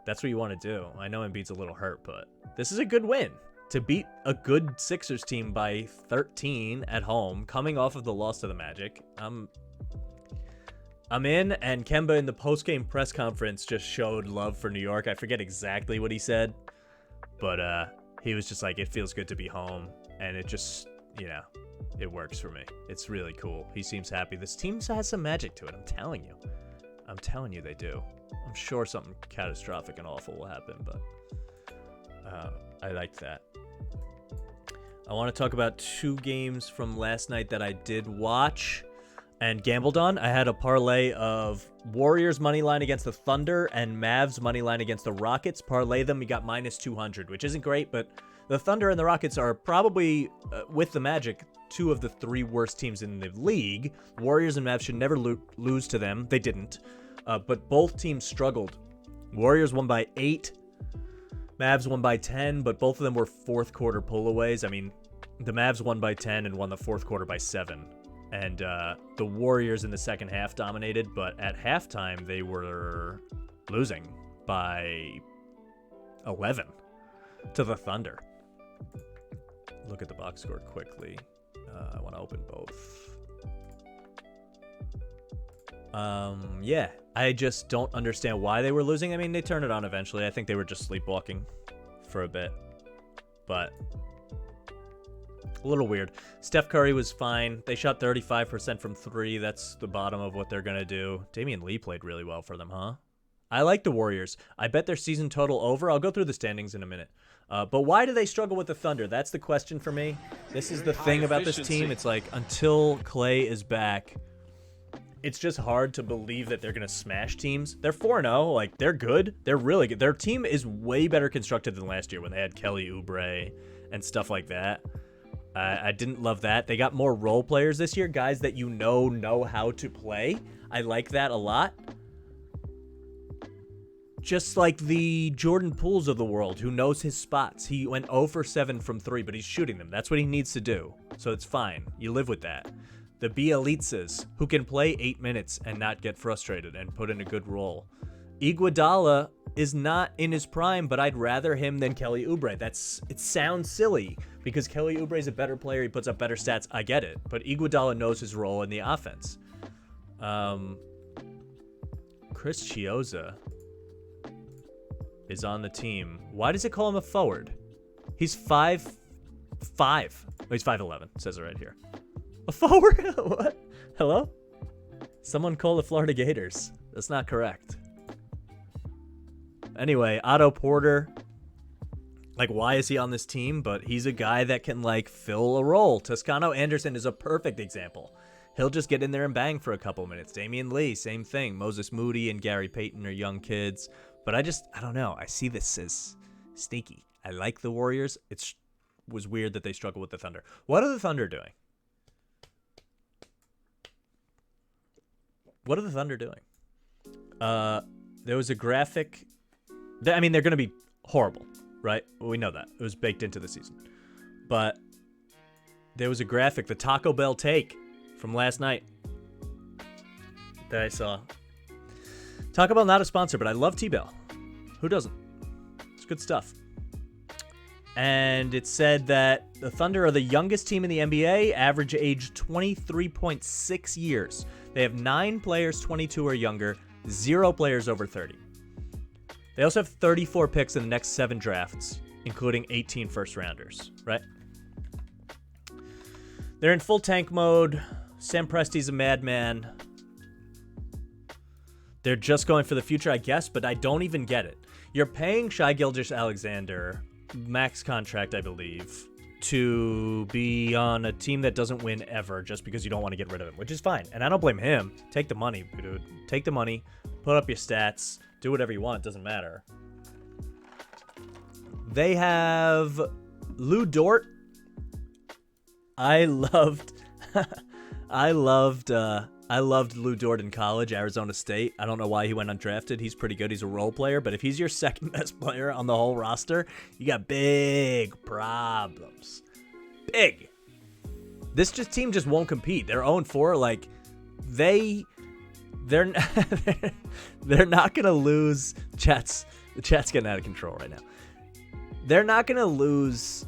That's what you want to do. I know Embiid's a little hurt, but this is a good win. To beat a good Sixers team by 13 at home, coming off of the loss to the Magic, I'm in, and Kemba in the post-game press conference just showed love for New York. I forget exactly what he said, but he was just like, it feels good to be home, and it just, it works for me. It's really cool. He seems happy. This team has some magic to it, I'm telling you. I'm telling you they do. I'm sure something catastrophic and awful will happen, but I like that. I want to talk about 2 games from last night that I did watch and gambled on. I had a parlay of Warriors money line against the Thunder and Mavs money line against the Rockets. Parlay them, we got minus 200, which isn't great, but the Thunder and the Rockets are probably, with the Magic, 2 of the 3 worst teams in the league. Warriors and Mavs should never lose to them. They didn't. But both teams struggled. Warriors won by 8. Mavs won by 10, but both of them were fourth quarter pullaways. I mean, the Mavs won by 10 and won the fourth quarter by 7. And the Warriors in the second half dominated, but at halftime they were losing by 11 to the Thunder. Look at the box score quickly. I want to open both. Yeah, I just don't understand why they were losing. I mean, they turned it on eventually. I think they were just sleepwalking for a bit, but a little weird. Steph Curry was fine. They shot 35% from 3. That's the bottom of what they're going to do. Damian Lee played really well for them, huh? I like the Warriors. I bet their season total over. I'll go through the standings in a minute. But why do they struggle with the Thunder? That's the question for me. This is the thing about this team. It's like, until Clay is back, it's just hard to believe that they're going to smash teams. They're 4-0. Like, they're good. They're really good. Their team is way better constructed than last year when they had Kelly Oubre and stuff like that. I didn't love that. They got more role players this year, guys that know how to play. I like that a lot. Just like the Jordan Pooles of the world, who knows his spots. He went 0 for 7 from 3, but he's shooting them. That's what he needs to do. So it's fine. You live with that. The Bielitsas, who can play 8 minutes and not get frustrated and put in a good role. Iguodala is not in his prime, but I'd rather him than Kelly Oubre. It sounds silly because Kelly Oubre is a better player. He puts up better stats. I get it. But Iguodala knows his role in the offense. Chris Chiozza is on the team. Why does it call him a forward? He's 5'5". Oh, he's 5'11", says it right here. A forward? What? Hello? Someone call the Florida Gators. That's not correct. Anyway, Otto Porter. Like, why is he on this team? But he's a guy that can, like, fill a role. Toscano Anderson is a perfect example. He'll just get in there and bang for a couple minutes. Damian Lee, same thing. Moses Moody and Gary Payton are young kids. But I don't know. I see this as sneaky. I like the Warriors. It was weird that they struggle with the Thunder. What are the Thunder doing? What are the Thunder doing? There was a graphic. I mean, they're going to be horrible, right? We know that. It was baked into the season. But there was a graphic, the Taco Bell take from last night that I saw. Taco Bell not a sponsor, but I love T-Bell. Who doesn't? It's good stuff. And it said that the Thunder are the youngest team in the NBA, average age 23.6 years. They have 9 players 22 or younger, 0 players over 30. They also have 34 picks in the next 7 drafts, including 18 first-rounders, right? They're in full tank mode. Sam Presti's a madman. They're just going for the future, I guess, but I don't even get it. You're paying Shai Gilgeous-Alexander, max contract, I believe, to be on a team that doesn't win ever just because you don't want to get rid of him, which is fine. And I don't blame him. Take the money, dude. Take the money, put up your stats, do whatever you want. It doesn't matter. They have Lou Dort. I loved Lou Dort in college, Arizona State. I don't know why he went undrafted. He's pretty good. He's a role player. But if he's your second best player on the whole roster, you got big problems. Big. This team just won't compete. They're 0-4. Like, they they're they're not gonna lose. The chat's getting out of control right now. They're not gonna lose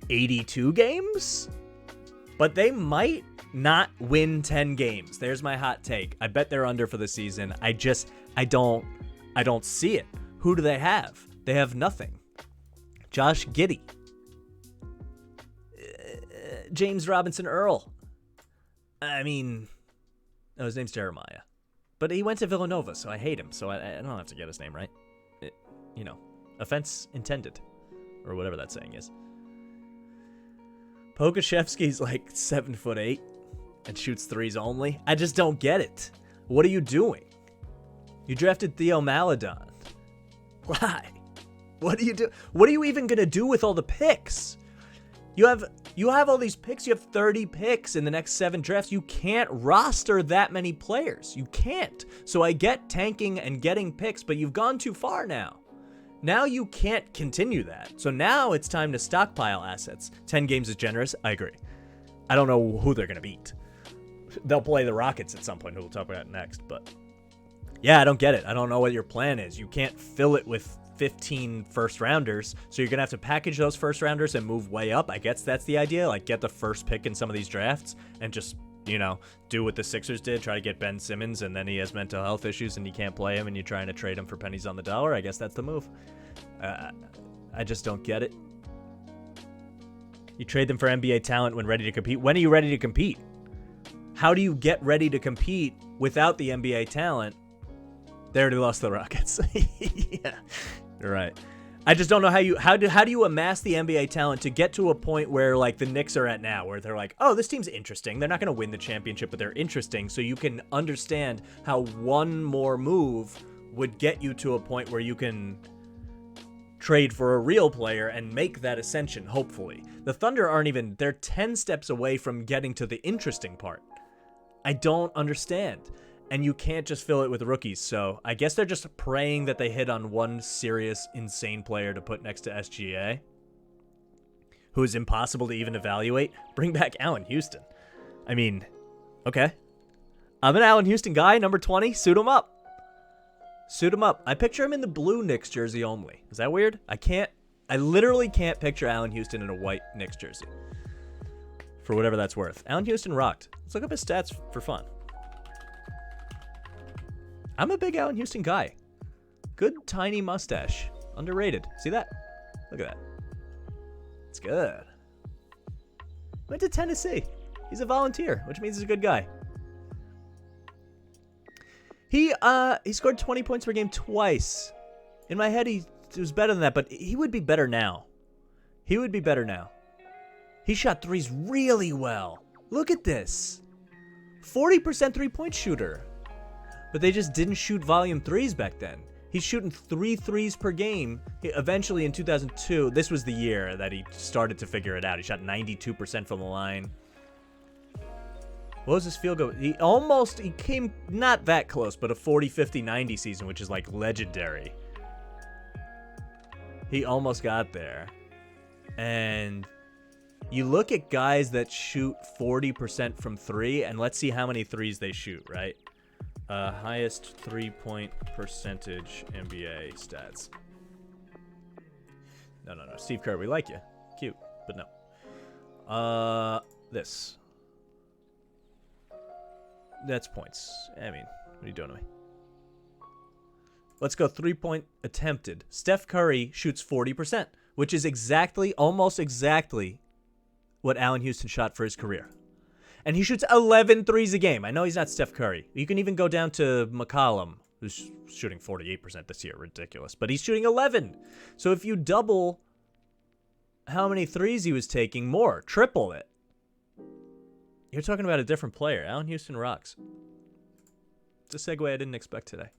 82 games, but they might not win 10 games. There's my hot take. I bet they're under for the season. I don't see it. Who do they have? They have nothing. Josh Giddey. James Robinson Earl. I mean, no, his name's Jeremiah. But he went to Villanova, so I hate him. So I don't have to get his name right. Offense intended. Or whatever that saying is. Pokashevsky's like 7'8" and shoots threes only. I just don't get it. What are you doing? You drafted Theo Maledon. Why? What do you do? What are you even gonna do with all the picks? You have all these picks. You have 30 picks in the next 7 drafts. You can't roster that many players. You can't. So I get tanking and getting picks, but you've gone too far now. Now you can't continue that. So now it's time to stockpile assets. 10 games is generous. I agree. I don't know who they're going to beat. They'll play the Rockets at some point, who we'll talk about next. But yeah, I don't get it. I don't know what your plan is. You can't fill it with 15 first rounders. So you're going to have to package those first rounders and move way up. I guess that's the idea. Like, get the first pick in some of these drafts and just, do what the Sixers did. Try to get Ben Simmons, and then he has mental health issues and you can't play him and you're trying to trade him for pennies on the dollar. I guess that's the move. I just don't get it. You trade them for NBA talent when ready to compete. When are you ready to compete? How do you get ready to compete without the NBA talent? They already lost the Rockets. Yeah, you're right. I just don't know how do you amass the NBA talent to get to a point where like the Knicks are at now, where they're like, oh, this team's interesting. They're not going to win the championship, but they're interesting. So you can understand how one more move would get you to a point where you can trade for a real player and make that ascension, hopefully. The Thunder they're 10 steps away from getting to the interesting part. I don't understand. And you can't just fill it with rookies. So I guess they're just praying that they hit on one serious, insane player to put next to SGA, who is impossible to even evaluate. Bring back Allen Houston. I mean, okay. I'm an Allen Houston guy, number 20. Suit him up. Suit him up. I picture him in the blue Knicks jersey only. Is that weird? I literally can't picture Allen Houston in a white Knicks jersey. For whatever that's worth. Allen Houston rocked. Let's look up his stats for fun. I'm a big Allen Houston guy. Good tiny mustache. Underrated. See that? Look at that. It's good. Went to Tennessee. He's a volunteer, which means he's a good guy. He scored 20 points per game twice. In my head, he was better than that, but he would be better now. He would be better now. He shot threes really well. Look at this. 40% three-point shooter. But they just didn't shoot volume threes back then. He's shooting 3 threes per game. Eventually in 2002, this was the year that he started to figure it out. He shot 92% from the line. What was his field goal? He came not that close, but a 40, 50, 90 season, which is like legendary. He almost got there. And you look at guys that shoot 40% from 3, and let's see how many threes they shoot, right? Highest 3-point percentage NBA stats. No. Steve Kerr, we like you. Cute, but no. This. That's points. I mean, what are you doing to me? Let's go 3-point attempted. Steph Curry shoots 40%, which is almost exactly what Allen Houston shot for his career. And he shoots 11 threes a game. I know he's not Steph Curry. You can even go down to McCollum, who's shooting 48% this year. Ridiculous. But he's shooting 11. So if you double how many threes he was taking, triple it. You're talking about a different player. Allen Houston rocks. It's a segue I didn't expect today.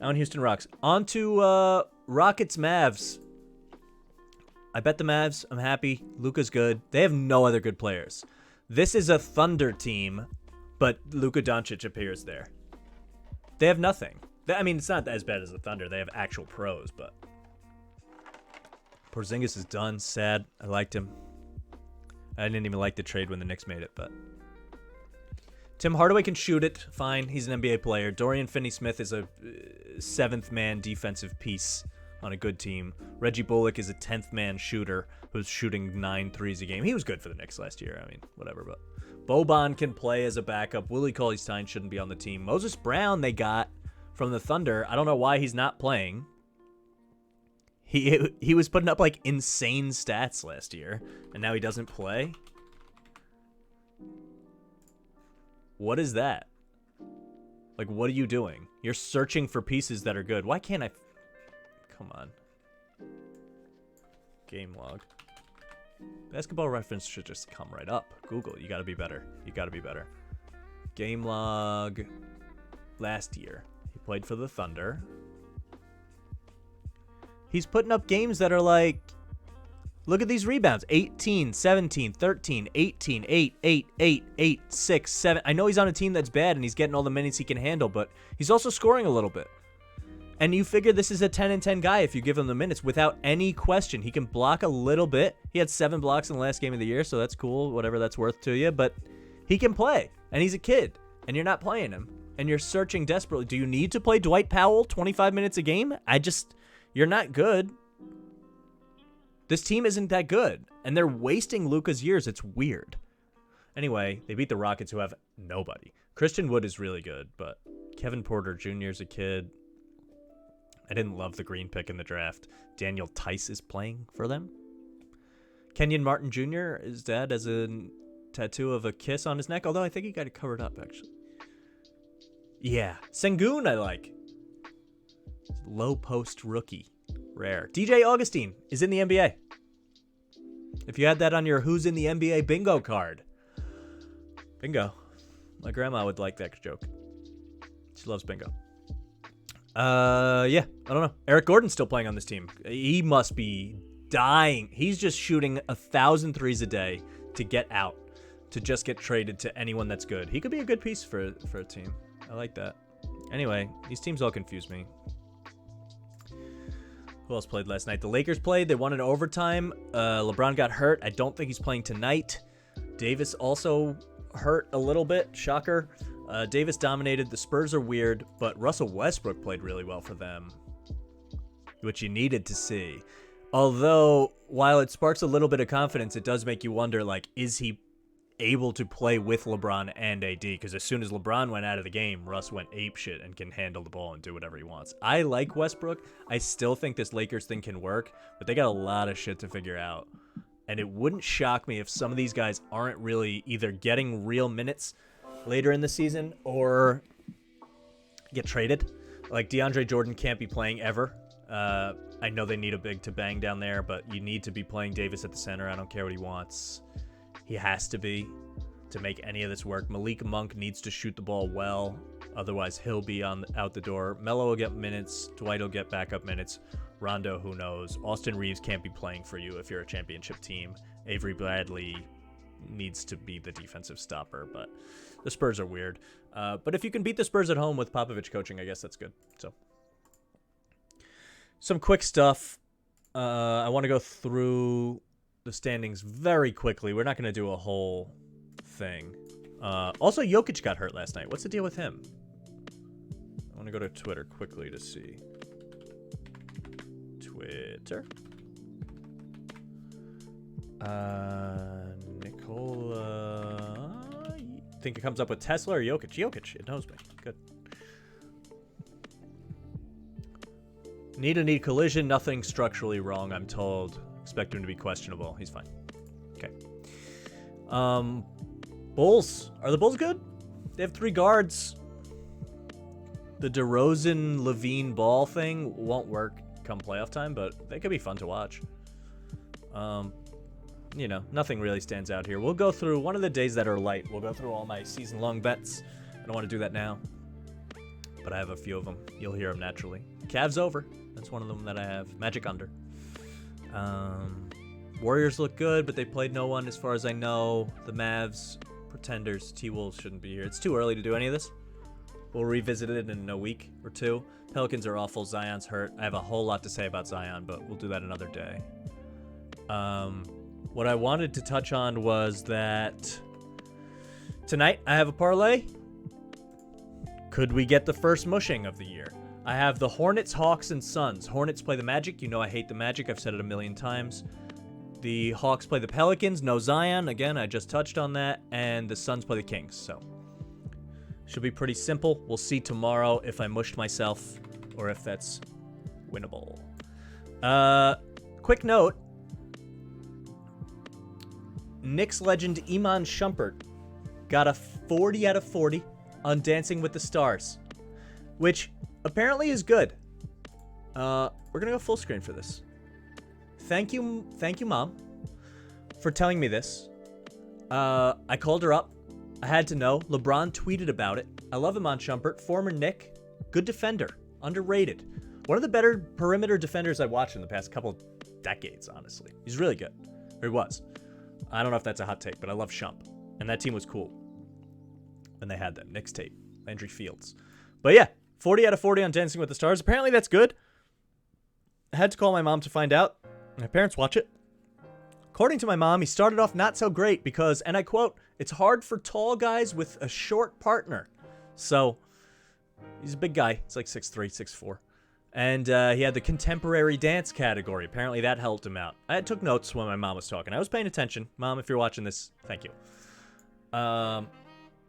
Allen Houston rocks. On to Rockets Mavs. I bet the Mavs. I'm happy. Luka's good. They have no other good players. This is a Thunder team, but Luka Doncic appears there. They have nothing. I mean, it's not as bad as the Thunder. They have actual pros, but Porzingis is done. Sad. I liked him. I didn't even like the trade when the Knicks made it, but Tim Hardaway can shoot it. Fine. He's an NBA player. Dorian Finney-Smith is a seventh-man defensive piece on a good team. Reggie Bullock is a 10th-man shooter who's shooting 9 threes a game. He was good for the Knicks last year. I mean, whatever. But Boban can play as a backup. Willie Cauley-Stein shouldn't be on the team. Moses Brown they got from the Thunder. I don't know why he's not playing. He was putting up like insane stats last year, and now he doesn't play. What is that? Like, what are you doing? You're searching for pieces that are good. Why can't I? Come on. Game log. Basketball Reference should just come right up. Google, you gotta be better. You gotta be better. Game log. Last year, he played for the Thunder. He's putting up games that are like, look at these rebounds. 18, 17, 13, 18, 8, 8, 8, 8, 6, 7. I know he's on a team that's bad and he's getting all the minutes he can handle, but he's also scoring a little bit. And you figure this is a 10 and 10 guy if you give him the minutes without any question. He can block a little bit. He had 7 blocks in the last game of the year, so that's cool, whatever that's worth to you. But he can play, and he's a kid, and you're not playing him. And you're searching desperately. Do you need to play Dwight Powell 25 minutes a game? You're not good. This team isn't that good, and they're wasting Luka's years. It's weird. Anyway, they beat the Rockets, who have nobody. Christian Wood is really good, but Kevin Porter Jr. is a kid. I didn't love the green pick in the draft. Daniel Tice is playing for them. Kenyon Martin Jr. His dad has a tattoo of a kiss on his neck, although I think he got it covered up, actually. Yeah. Sengun I like. Low post rookie. Rare. DJ Augustine is in the NBA. If you had that on your Who's in the NBA bingo card. Bingo. My grandma would like that joke. She loves bingo. Yeah, I don't know. Eric Gordon's still playing on this team. He must be dying. He's just shooting 1,000 threes a day to get out, to just get traded to anyone that's good. He could be a good piece for a team. I like that. Anyway, these teams all confuse me. Who else played last night? The Lakers played. They won in overtime. LeBron got hurt. I don't think he's playing tonight. Davis also hurt a little bit. Shocker. Davis dominated. The Spurs are weird, but Russell Westbrook played really well for them, which you needed to see. Although, while it sparks a little bit of confidence, it does make you wonder, like, is he able to play with LeBron and AD? Because as soon as LeBron went out of the game, Russ went apeshit and can handle the ball and do whatever he wants. I like Westbrook. I still think this Lakers thing can work, but they got a lot of shit to figure out. And it wouldn't shock me if some of these guys aren't really either getting real minutes later in the season or get traded. Like DeAndre Jordan can't be playing ever. I know they need a big to bang down there, but you need to be playing Davis at the center. I don't care what he wants. He has to be to make any of this work. Malik Monk needs to shoot the ball well. Otherwise, he'll be out the door. Melo will get minutes. Dwight will get backup minutes. Rondo, who knows? Austin Reeves can't be playing for you if you're a championship team. Avery Bradley needs to be the defensive stopper, but the Spurs are weird. But if you can beat the Spurs at home with Popovich coaching, I guess that's good. So, some quick stuff. I want to go through the standings very quickly. We're not going to do a whole thing. Also, Jokic got hurt last night. What's the deal with him? I want to go to Twitter quickly to see. Twitter. Nicola. Think it comes up with Tesla or Jokic? Jokic. It knows me. Good. Need collision. Nothing structurally wrong, I'm told. Expect him to be questionable. He's fine. Okay. Bulls. Are the Bulls good? They have 3 guards. The DeRozan, Levine ball thing won't work come playoff time, but they could be fun to watch. Nothing really stands out here. We'll go through one of the days that are light. We'll go through all my season-long bets. I don't want to do that now, but I have a few of them. You'll hear them naturally. Cavs over. That's one of them that I have. Magic under. Warriors look good, but they played no one as far as I know. The Mavs, pretenders, T-Wolves shouldn't be here. It's too early to do any of this. We'll revisit it in a week or 2. Pelicans are awful. Zion's hurt. I have a whole lot to say about Zion, but we'll do that another day. What I wanted to touch on was that Tonight, I have a parlay. Could we get the first mushing of the year? I have the Hornets, Hawks, and Suns. Hornets play the Magic. You know I hate the Magic. I've said it a million times. The Hawks play the Pelicans. No Zion. Again, I just touched on that. And the Suns play the Kings. So, should be pretty simple. We'll see tomorrow if I mushed myself or if that's winnable. Quick note. Knicks legend Iman Shumpert got a 40 out of 40 on Dancing with the Stars, which apparently is good. We're gonna go full screen for this. Thank you, Mom, for telling me this. I called her up. I had to know. LeBron tweeted about it. I love Iman Shumpert, former Knick, good defender, underrated. One of the better perimeter defenders I've watched in the past couple decades, honestly. He's really good. Or he was. I don't know if that's a hot take, but I love Shump. And that team was cool when they had them. Knicks tape. Landry Fields. But yeah, 40 out of 40 on Dancing with the Stars. Apparently that's good. I had to call my mom to find out. My parents watch it. According to my mom, he started off not so great because, and I quote, it's hard for tall guys with a short partner. So, he's a big guy. He's like 6'3", 6'4". And he had the contemporary dance category. Apparently that helped him out. I took notes when my mom was talking. I was paying attention. Mom, if you're watching this, thank you.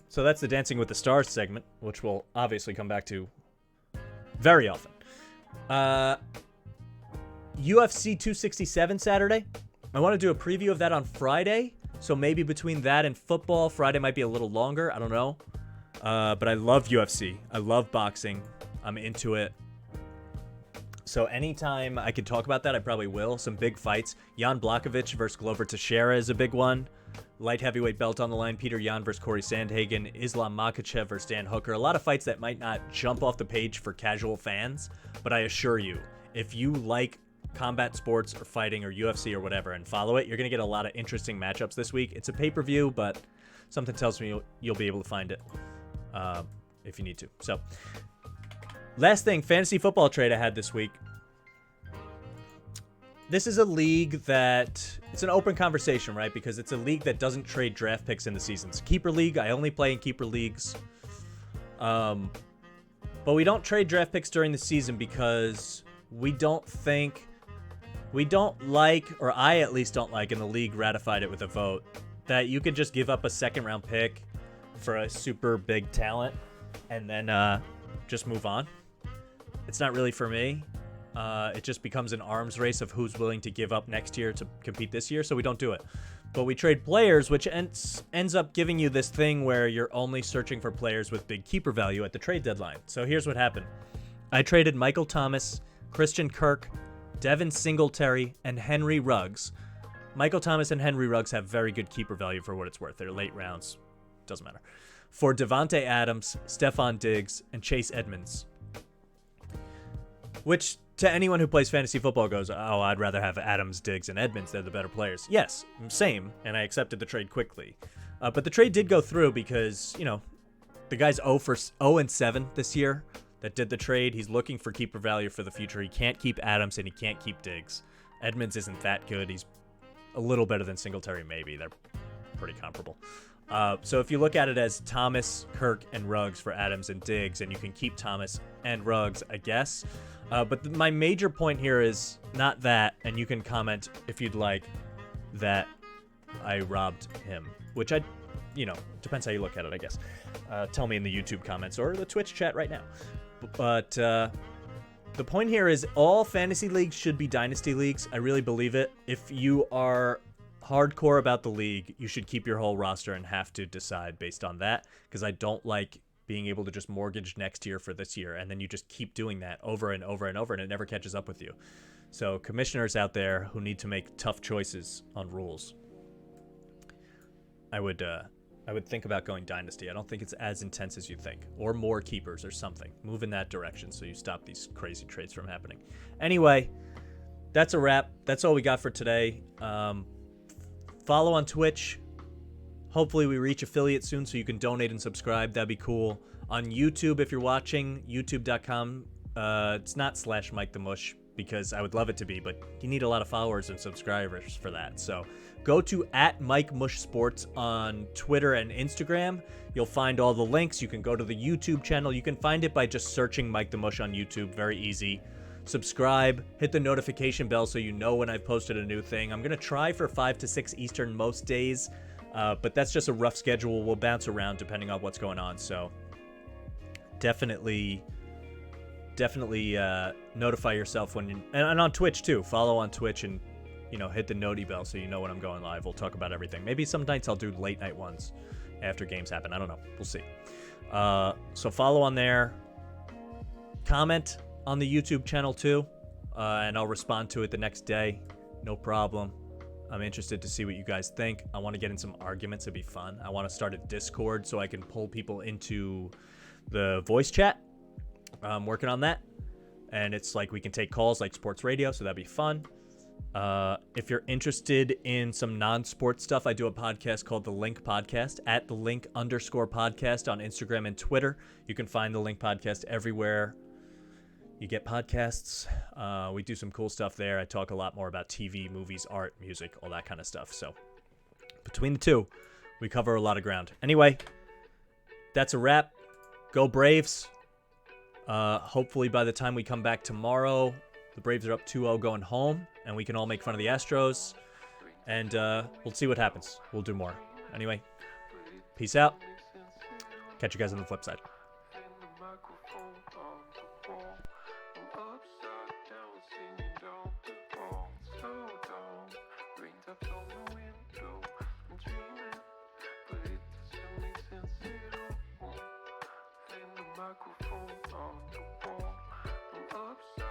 So that's the Dancing with the Stars segment, which we'll obviously come back to very often. UFC 267 Saturday. I want to do a preview of that on Friday. So maybe between that and football, Friday might be a little longer. I don't know. But I love UFC. I love boxing. I'm into it. So anytime I could talk about that, I probably will. Some big fights. Jan Blachowicz versus Glover Teixeira is a big one. Light heavyweight belt on the line. Peter Yan versus Corey Sandhagen. Islam Makhachev versus Dan Hooker. A lot of fights that might not jump off the page for casual fans. But I assure you, if you like combat sports or fighting or UFC or whatever and follow it, you're going to get a lot of interesting matchups this week. It's a pay-per-view, but something tells me you'll be able to find it if you need to. So, last thing, fantasy football trade I had this week. This is a league that, it's an open conversation, right? Because it's a league that doesn't trade draft picks in the season. It's a keeper league. I only play in keeper leagues. But we don't trade draft picks during the season because we don't like, or I at least don't like, and the league ratified it with a vote, that you could just give up a second round pick for a super big talent and then just move on. It's not really for me. It just becomes an arms race of who's willing to give up next year to compete this year, so we don't do it. But we trade players, which ends up giving you this thing where you're only searching for players with big keeper value at the trade deadline. So here's what happened. I traded Michael Thomas, Christian Kirk, Devin Singletary, and Henry Ruggs. Michael Thomas and Henry Ruggs have very good keeper value for what it's worth. They're late rounds. Doesn't matter. For Devontae Adams, Stephon Diggs, and Chase Edmonds. Which, to anyone who plays fantasy football, goes, oh, I'd rather have Adams, Diggs, and Edmonds. They're the better players. Yes, same, and I accepted the trade quickly. But the trade did go through because, the guy's 0-7 this year that did the trade. He's looking for keeper value for the future. He can't keep Adams, and he can't keep Diggs. Edmonds isn't that good. He's a little better than Singletary, maybe. They're pretty comparable. So if you look at it as Thomas, Kirk, and Ruggs for Adams and Diggs, and you can keep Thomas and Ruggs, I guess. But my major point here is not that, and you can comment if you'd like that I robbed him, which depends how you look at it, I guess. Tell me in the YouTube comments or the Twitch chat right now. But the point here is all fantasy leagues should be dynasty leagues. I really believe it. If you are hardcore about the league, you should keep your whole roster and have to decide based on that, because I don't like being able to just mortgage next year for this year, and then you just keep doing that over and over and over, and it never catches up with you. So commissioners out there who need to make tough choices on rules, I would think about going dynasty. I don't think it's as intense as you think, or more keepers or something. Move in that direction so you stop these crazy trades from happening. Anyway, that's a wrap. That's all we got for today. Follow on Twitch. Hopefully we reach affiliate soon so you can donate and subscribe. That'd be cool. On YouTube, if you're watching, youtube.com. It's not /Mike the Mush. because I would love it to be, but you need a lot of followers and subscribers for that. So go to @MikeMushSports on Twitter and Instagram. You'll find all the links. You can go to the YouTube channel. You can find it by just searching Mike the Mush on YouTube. Very easy. Subscribe, hit the notification bell so you know when I've posted a new thing. I'm going to try for 5 to 6 Eastern most days, but that's just a rough schedule. We'll bounce around depending on what's going on. So definitely notify yourself when you, and on Twitch too. Follow on Twitch and, hit the noti bell so you know when I'm going live. We'll talk about everything. Maybe some nights I'll do late night ones after games happen. I don't know. We'll see. So follow on there. Comment on the YouTube channel too, and I'll respond to it the next day. No problem. I'm interested to see what you guys think. I want to get in some arguments. It'd be fun. I want to start a Discord so I can pull people into the voice chat. I'm working on that, and it's like we can take calls like sports radio, so that'd be fun. If you're interested in some non-sports stuff, I do a podcast called The Link Podcast at @the_Link_podcast on Instagram and Twitter. You can find The Link Podcast everywhere you get podcasts. We do some cool stuff there. I talk a lot more about TV, movies, art, music, all that kind of stuff. So between the two, we cover a lot of ground. Anyway, that's a wrap. Go Braves. Hopefully by the time we come back tomorrow, the Braves are up 2-0 going home, and we can all make fun of the Astros. And we'll see what happens. We'll do more. Anyway, peace out. Catch you guys on the flip side. Microphone on the wall. I'm upside